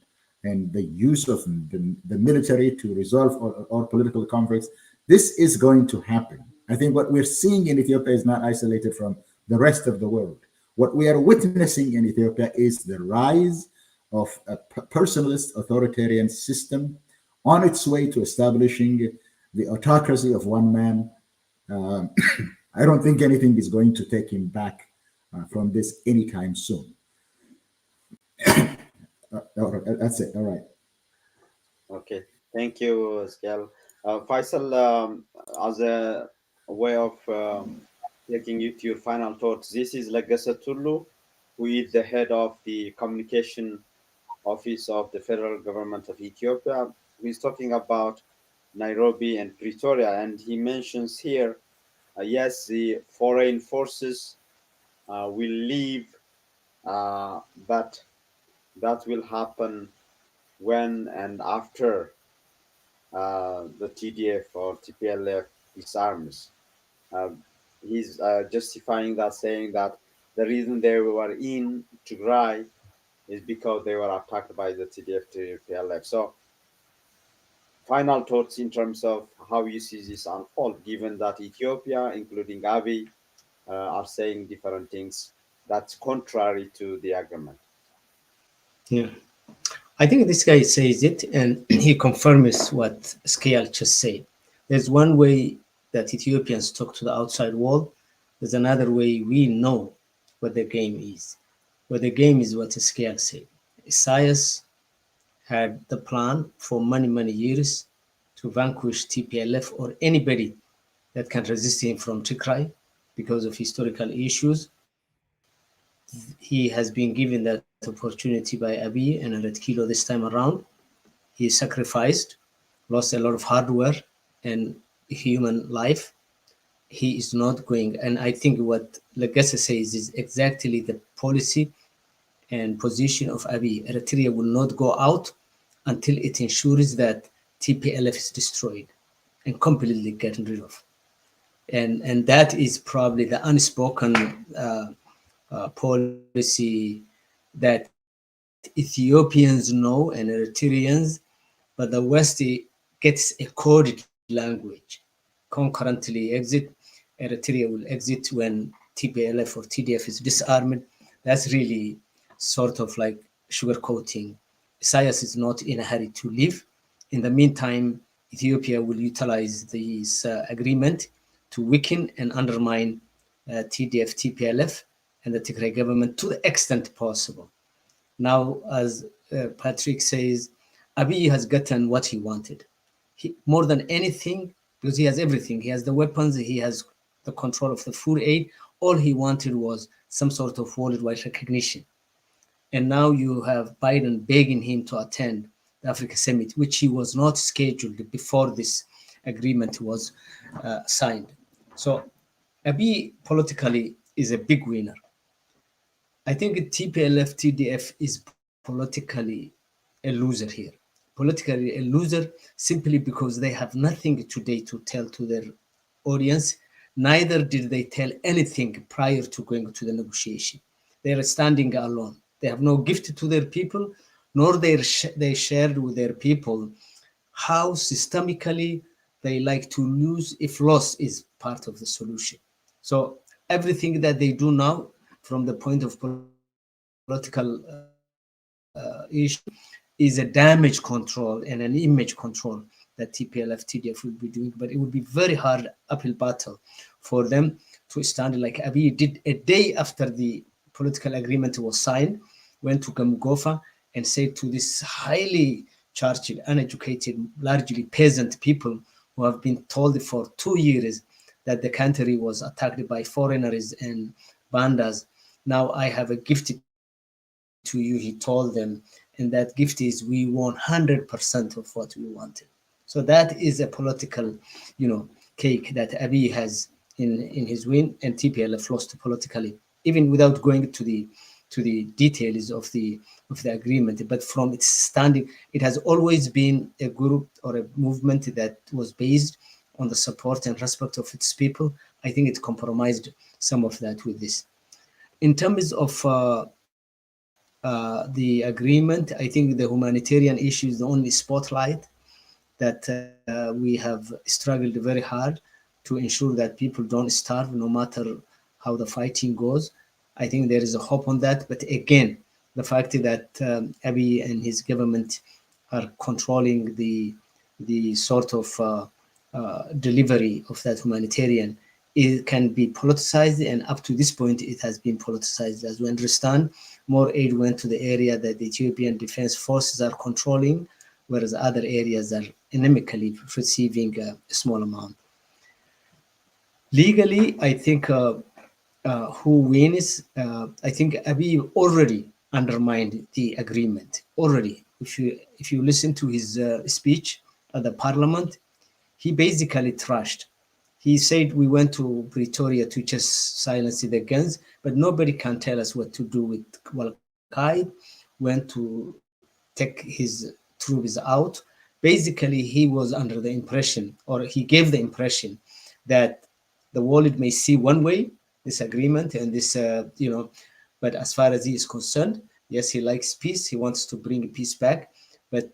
Speaker 4: the use of the military to resolve all political conflicts. This is going to happen. I think what we're seeing in Ethiopia is not isolated from the rest of the world. What we are witnessing in Ethiopia is the rise of a personalist authoritarian system on its way to establishing the autocracy of one man. I don't think anything is going to take him back from this anytime soon. That's it. All right.
Speaker 3: Okay, thank you, Skell. Faisal, as a way of taking you to your final thoughts, this is Lagasa Tulu, who is the head of the communication office of the federal government of Ethiopia, who is talking about Nairobi and Pretoria, and he mentions here, yes, the foreign forces will leave, but that will happen when and after the TDF or TPLF disarms. He's justifying that, saying that the reason they were in Tigray is because they were attacked by the TDF TPLF. So, final thoughts in terms of how you see this unfold, given that Ethiopia, including Abiy, are saying different things that's contrary to the agreement.
Speaker 5: Yeah. I think this guy says it and he confirms what Skell just said. There's one way that Ethiopians talk to the outside world. There's another way we know what the game is. What the game is what Skell said. Isaias had the plan for many, many years to vanquish TPLF or anybody that can resist him from Tigray because of historical issues. He has been given that opportunity by Abiy and Red Kilo this time around. He sacrificed, lost a lot of hardware and human life. He is not going, and I think what Legesse says is exactly the policy and position of Abiy. Eritrea will not go out until it ensures that TPLF is destroyed and completely gotten rid of. And that is probably the unspoken policy that Ethiopians know and Eritreans, but the West gets a coded language. Concurrently exit, Eritrea will exit when TPLF or TDF is disarmed. That's really sort of like sugarcoating. Isaias is not in a hurry to leave. In the meantime, Ethiopia will utilize this agreement to weaken and undermine TDF, TPLF, and the Tigray government to the extent possible. Now, as Patrick says, Abiy has gotten what he wanted. More than anything, because he has everything. He has the weapons, he has the control of the food aid. All he wanted was some sort of worldwide recognition. And now you have Biden begging him to attend the Africa Summit, which he was not scheduled before this agreement was signed. So Abiy politically is a big winner. I think TPLF, TDF is politically a loser here. Politically a loser simply because they have nothing today to tell to their audience. Neither did they tell anything prior to going to the negotiation. They are standing alone. They have no gift to their people, nor they shared with their people how systemically they like to lose if loss is part of the solution. So everything that they do now, from the point of political issue, is a damage control and an image control that TPLF, TDF will be doing. But it would be very hard uphill battle for them to stand like Abiy did a day after the political agreement was signed, went to Gamugofa and said to this highly charged, uneducated, largely peasant people who have been told for 2 years that the country was attacked by foreigners and bandas. Now I have a gift to you, he told them, and that gift is we won 100% of what we wanted. So that is a political, cake that Abiy has in his win, and TPLF lost politically, even without going to the to the details of the agreement, but from its standing, it has always been a group or a movement that was based on the support and respect of its people. I think it compromised some of that with this. In terms of the agreement, I think the humanitarian issue is the only spotlight that we have struggled very hard to ensure that people don't starve no matter how the fighting goes. I think there is a hope on that. But again, the fact that Abiy and his government are controlling the sort of delivery of that humanitarian, it can be politicized, and up to this point, it has been politicized. As we understand, more aid went to the area that the Ethiopian Defense Forces are controlling, whereas other areas are anemically receiving a small amount. Legally, I think who wins? I think Abiy already undermined the agreement. Already, if you listen to his speech at the parliament, he basically trashed. He said we went to Pretoria to just silence the guns, but nobody can tell us what to do with Walqaid. Went to take his troops out. Basically, he was under the impression, or he gave the impression, that the world may see one way this agreement and this, but as far as he is concerned, yes, he likes peace. He wants to bring peace back, but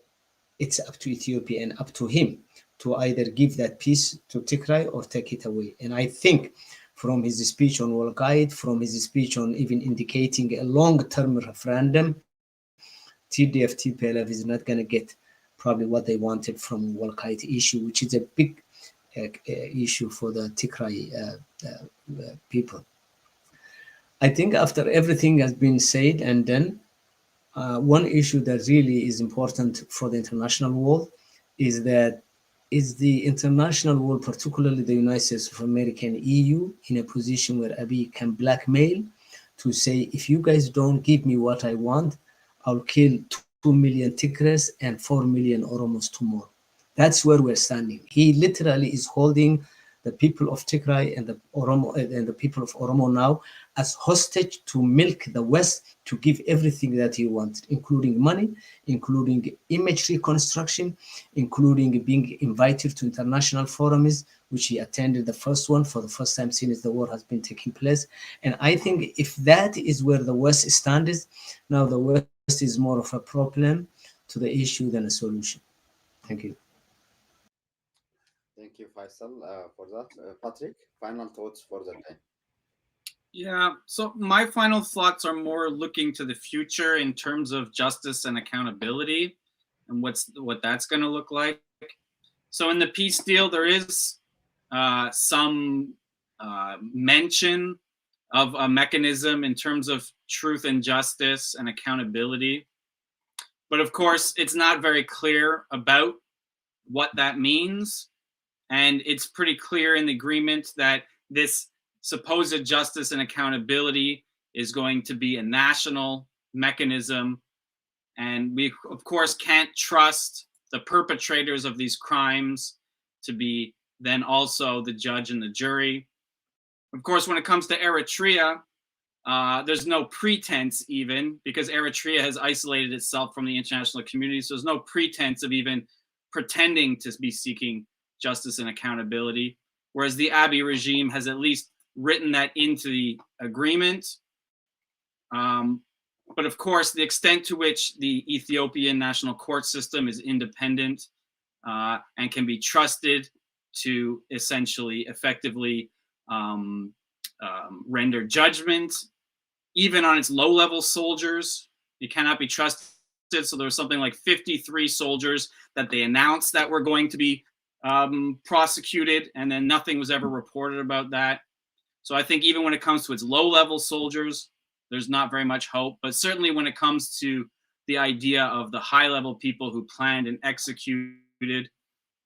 Speaker 5: it's up to Ethiopia and up to him to either give that peace to Tigray or take it away. And I think from his speech on Walqaid, from his speech on even indicating a long-term referendum, TPLF is not going to get probably what they wanted from Walqaid issue, which is a big issue for the Tigray people. I think after everything has been said and done, one issue that really is important for the international world is the international world, particularly the United States of America and EU, in a position where Abiy can blackmail to say, if you guys don't give me what I want, I'll kill 2 million Tigrays and 4 million Oromos tomorrow. That's where we're standing. He literally is holding the people of Tigray and the Oromo and the people of Oromo now as hostage to milk the West to give everything that he wanted, including money, including image reconstruction, including being invited to international forums, which he attended the first one for the first time since the war has been taking place. And I think if that is where the West stands, now the West is more of a problem to the issue than a solution. Thank you.
Speaker 3: Thank you, Faisal, for that. Patrick, final thoughts for the day.
Speaker 6: Yeah, so my final thoughts are more looking to the future in terms of justice and accountability and what that's going to look like. So in the peace deal, there is some mention of a mechanism in terms of truth and justice and accountability. But of course, it's not very clear about what that means. And it's pretty clear in the agreement that this supposed justice and accountability is going to be a national mechanism. And we, of course, can't trust the perpetrators of these crimes to be then also the judge and the jury. Of course, when it comes to Eritrea, there's no pretense even, because Eritrea has isolated itself from the international community. So there's no pretense of even pretending to be seeking justice and accountability, whereas the Abiy regime has at least written that into the agreement. But of course, the extent to which the Ethiopian national court system is independent and can be trusted to essentially effectively render judgment, even on its low-level soldiers, it cannot be trusted. So there was something like 53 soldiers that they announced that were going to be prosecuted, and then nothing was ever reported about that. So I think even when it comes to its low-level soldiers, there's not very much hope. But certainly when it comes to the idea of the high-level people who planned and executed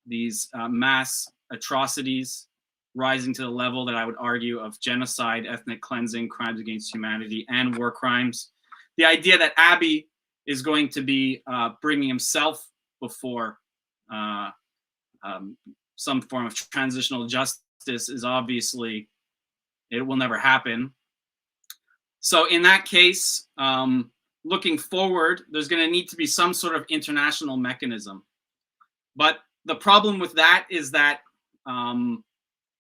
Speaker 6: these mass atrocities, rising to the level that I would argue of genocide, ethnic cleansing, crimes against humanity, and war crimes, the idea that Abiy is going to be bringing himself before some form of transitional justice is obviously, it will never happen. So in that case, looking forward, there's going to need to be some sort of international mechanism. But the problem with that is that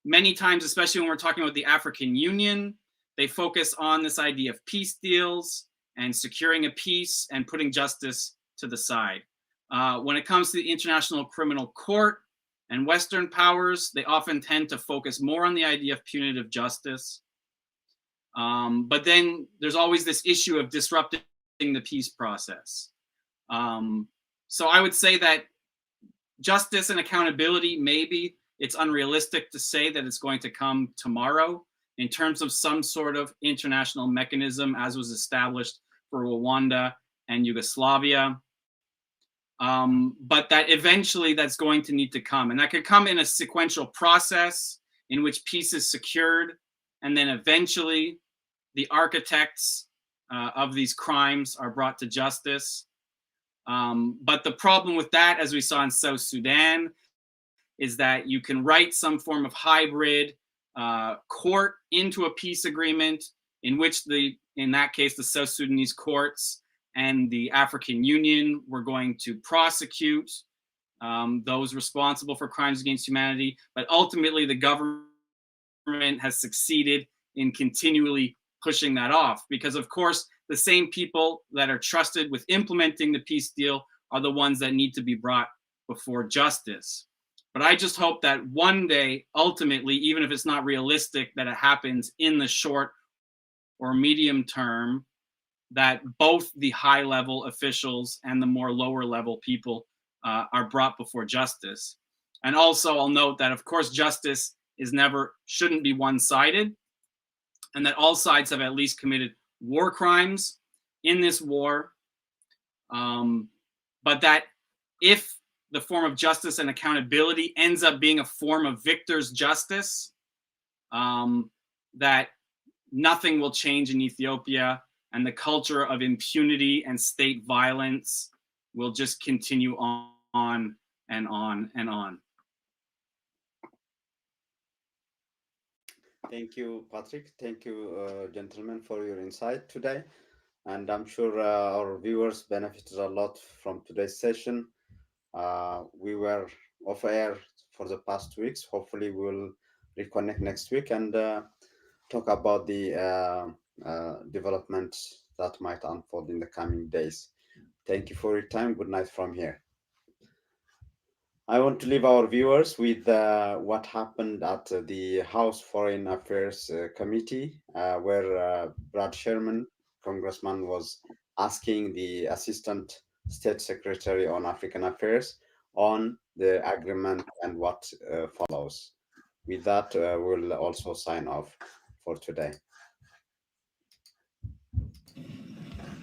Speaker 6: many times, especially when we're talking about the African Union, they focus on this idea of peace deals and securing a peace and putting justice to the side. When it comes to the International Criminal Court and Western powers, they often tend to focus more on the idea of punitive justice. But then there's always this issue of disrupting the peace process. So I would say that justice and accountability, maybe it's unrealistic to say that it's going to come tomorrow in terms of some sort of international mechanism as was established for Rwanda and Yugoslavia. But that eventually that's going to need to come. And that could come in a sequential process in which peace is secured. And then eventually the architects of these crimes are brought to justice. But the problem with that, as we saw in South Sudan, is that you can write some form of hybrid court into a peace agreement in which in that case, the South Sudanese courts and the African Union were going to prosecute those responsible for crimes against humanity. But ultimately, the government has succeeded in continually pushing that off because, of course, the same people that are trusted with implementing the peace deal are the ones that need to be brought before justice. But I just hope that one day, ultimately, even if it's not realistic that it happens in the short or medium term, that both the high level officials and the more lower level people are brought before justice. And also I'll note that, of course, justice shouldn't be one-sided, and that all sides have at least committed war crimes in this war. But that if the form of justice and accountability ends up being a form of victor's justice, that nothing will change in Ethiopia, and the culture of impunity and state violence will just continue on and on and on.
Speaker 3: Thank you, Patrick. Thank you, gentlemen, for your insight today. And I'm sure our viewers benefited a lot from today's session. We were off air for the past 2 weeks. Hopefully we'll reconnect next week and talk about the developments that might unfold in the coming days. Thank you for your time. Good night from here. I want to leave our viewers with what happened at the House Foreign Affairs Committee, where Brad Sherman, Congressman, was asking the Assistant State Secretary on African Affairs on the agreement and what follows. With that, we'll also sign off for today.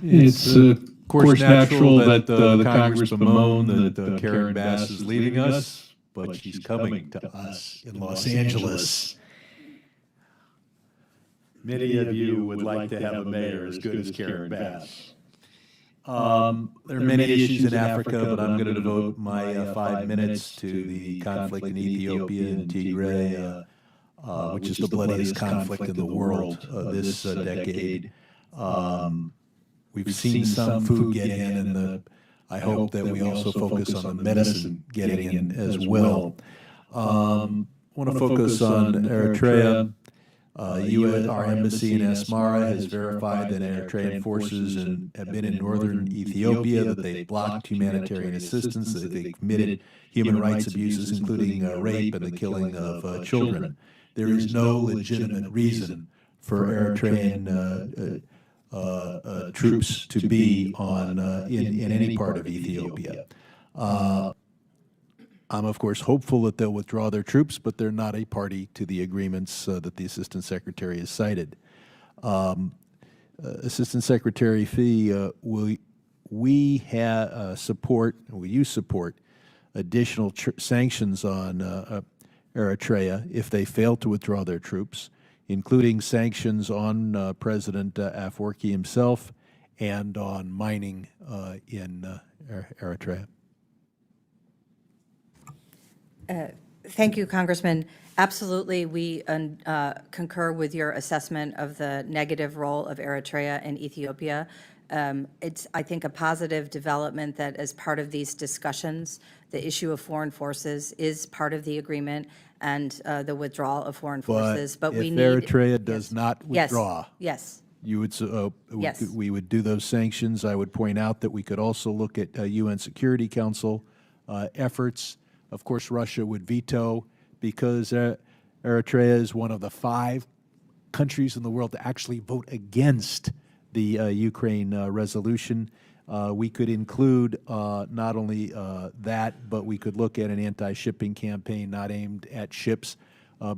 Speaker 7: It's of course natural that the Congress bemoan that Karen Bass is leaving us, but she's coming to us in Los Angeles. Many of you would like to have a mayor as good as Karen Bass. There are many issues in Africa, but I'm going to devote my 5 minutes to the conflict in Ethiopia and Tigray, which is the bloodiest conflict in the world this decade. We've seen some food get in, and I hope that we also focus on the medicine getting in as well. I want to focus on Eritrea. Our embassy in Asmara has verified that Eritrean forces have been in northern Ethiopia, that they've blocked humanitarian assistance, that they've committed human rights abuses, including rape and the killing of children. There is no legitimate reason for Eritrean troops to be in any part of Ethiopia. I'm, of course, hopeful that they'll withdraw their troops, but they're not a party to the agreements that the Assistant Secretary has cited. Assistant Secretary Fee, will you support additional sanctions on Eritrea if they fail to withdraw their troops, including sanctions on President Afwerki himself and on mining in Eritrea?
Speaker 8: Thank you, Congressman. Absolutely, we concur with your assessment of the negative role of Eritrea and Ethiopia. It's, I think, a positive development that as part of these discussions, the issue of foreign forces is part of the agreement and the withdrawal of foreign forces. But we
Speaker 7: if
Speaker 8: need
Speaker 7: Eritrea does not withdraw,
Speaker 8: Yes.
Speaker 7: you would
Speaker 8: Yes.
Speaker 7: we would do those sanctions. I would point out that we could also look at UN Security Council efforts. Of course, Russia would veto because Eritrea is one of the 5 countries in the world to actually vote against the Ukraine resolution. We could include not only that, but we could look at an anti-shipping campaign not aimed at ships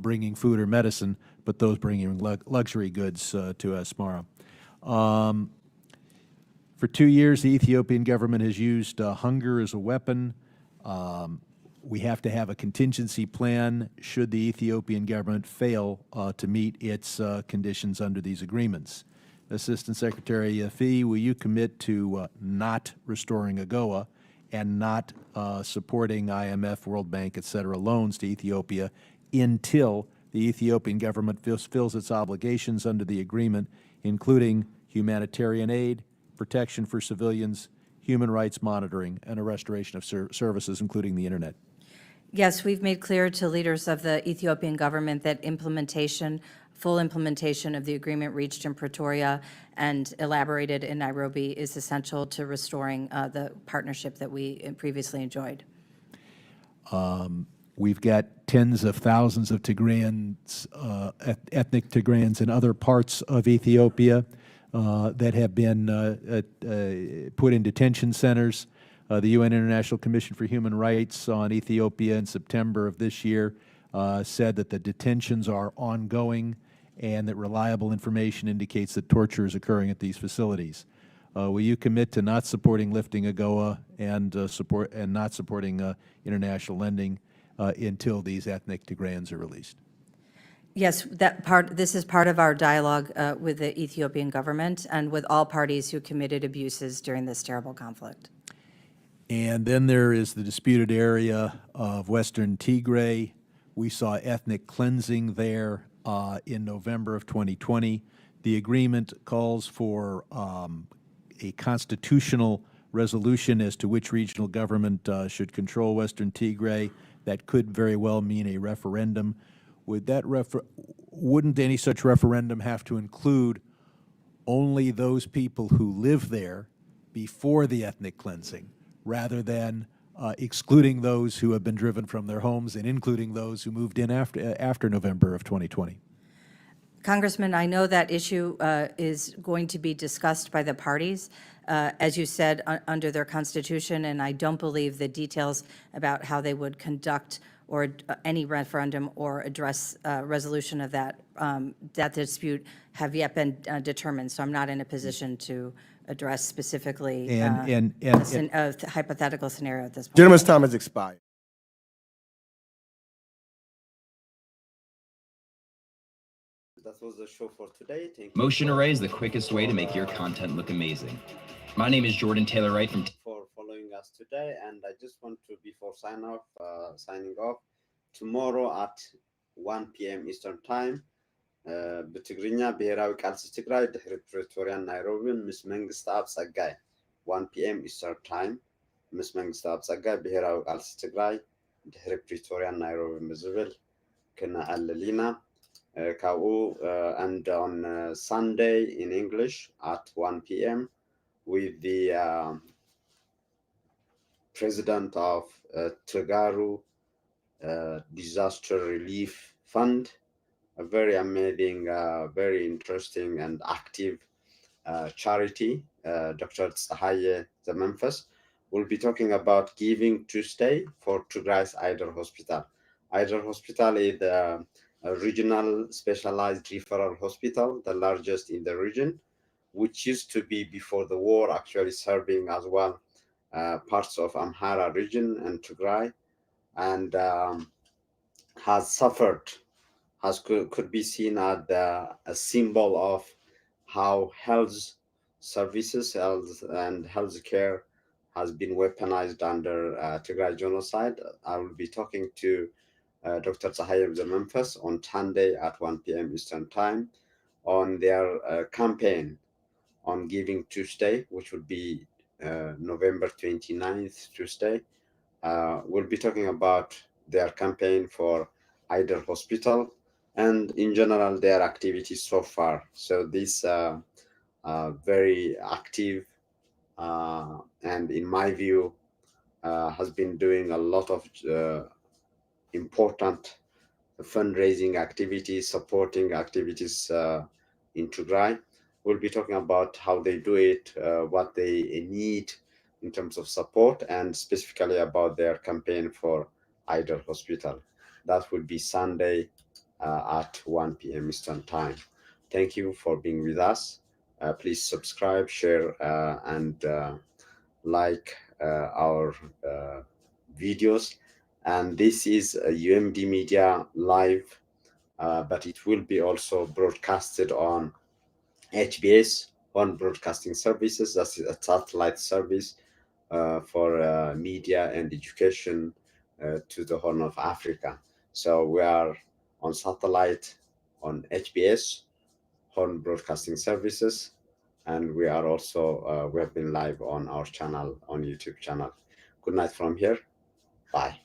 Speaker 7: bringing food or medicine, but those bringing luxury goods to Asmara. For 2 years, the Ethiopian government has used hunger as a weapon. We have to have a contingency plan should the Ethiopian government fail to meet its conditions under these agreements. Assistant Secretary Fee, will you commit to not restoring AGOA and not supporting IMF, World Bank, et cetera, loans to Ethiopia until the Ethiopian government fulfills its obligations under the agreement, including humanitarian aid, protection for civilians, human rights monitoring, and a restoration of services, including the internet?
Speaker 8: Yes, we've made clear to leaders of the Ethiopian government that full implementation of the agreement reached in Pretoria and elaborated in Nairobi is essential to restoring the partnership that we previously enjoyed.
Speaker 7: We've got tens of thousands of Tigrayans, ethnic Tigrayans in other parts of Ethiopia that have been put in detention centers. The UN International Commission for Human Rights on Ethiopia in September of this year said that the detentions are ongoing and that reliable information indicates that torture is occurring at these facilities. Will you commit to not supporting lifting AGOA and not supporting international lending until these ethnic Tigrayans are released?
Speaker 8: Yes, this is part of our dialogue with the Ethiopian government and with all parties who committed abuses during this terrible conflict.
Speaker 7: And then there is the disputed area of Western Tigray. We saw ethnic cleansing there in November of 2020. The agreement calls for a constitutional resolution as to which regional government should control Western Tigray. That could very well mean a referendum. Wouldn't any such referendum have to include only those people who live there before the ethnic cleansing, rather than excluding those who have been driven from their homes and including those who moved in after November of 2020?
Speaker 8: Congressman, I know that issue is going to be discussed by the parties, as you said, under their constitution, and I don't believe the details about how they would conduct or any referendum or address resolution of that dispute have yet been determined. So I'm not in a position to address specifically a hypothetical scenario at this point.
Speaker 9: Gentleman's time has expired.
Speaker 3: That was the show for today. Thank you.
Speaker 10: Motion Array is the quickest way to make your content look amazing. My name is Jordan Taylor Wright from
Speaker 3: for following us today, and I just want to, before signing off, tomorrow at 1 p.m. Eastern Time, በትግርኛ ብሔራዊ ቃልሲ ትግራይ ድሕሪ ፕሪቶሪያን ናይሮቢን ምስ መንግስቲ ኣብ ጸጋይ 1 p.m. Eastern Time ምስ መንግስቲ ኣብ ጸጋይ ብሔራዊ ቃልሲ ትግራይ ድሕሪ ፕሪቶሪያን ናይሮቢን ብዝብል ክነዕልል ኢና ካብኡ and on Sunday in English at 1 p.m. with the president of Tagaru Disaster Relief Fund, a very amazing, very interesting and active charity, Dr. Tsahaye Zememphis, will be talking about Giving Tuesday for Tigray's Eider Hospital. Eider Hospital is a regional specialized referral hospital, the largest in the region, which used to be, before the war, actually serving as well parts of Amhara region and Tigray, and has suffered, could be seen as a symbol of how health services and healthcare has been weaponized under Tigray genocide. I will be talking to Dr. Zahir Memphis on Sunday at 1 p.m. Eastern Time on their campaign on Giving Tuesday, which would be November 29th, Tuesday. We'll be talking about their campaign for Idle Hospital and in general their activities so far. So this very active and in my view has been doing a lot of important fundraising activities, supporting activities in Tigray. We'll be talking about how they do it, what they need in terms of support, and specifically about their campaign for Idle Hospital. That will be Sunday at 1 p.m. Eastern Time. Thank you for being with us. Please subscribe, share, and like our videos. And this is a UMD Media Live, but it will be also broadcasted on HBS, on Broadcasting Services. That's a satellite service for media and education to the Horn of Africa. So we are on satellite on HBS, Horn Broadcasting Services, and we are also we have been live on our channel, on YouTube channel. Good night from here. Bye.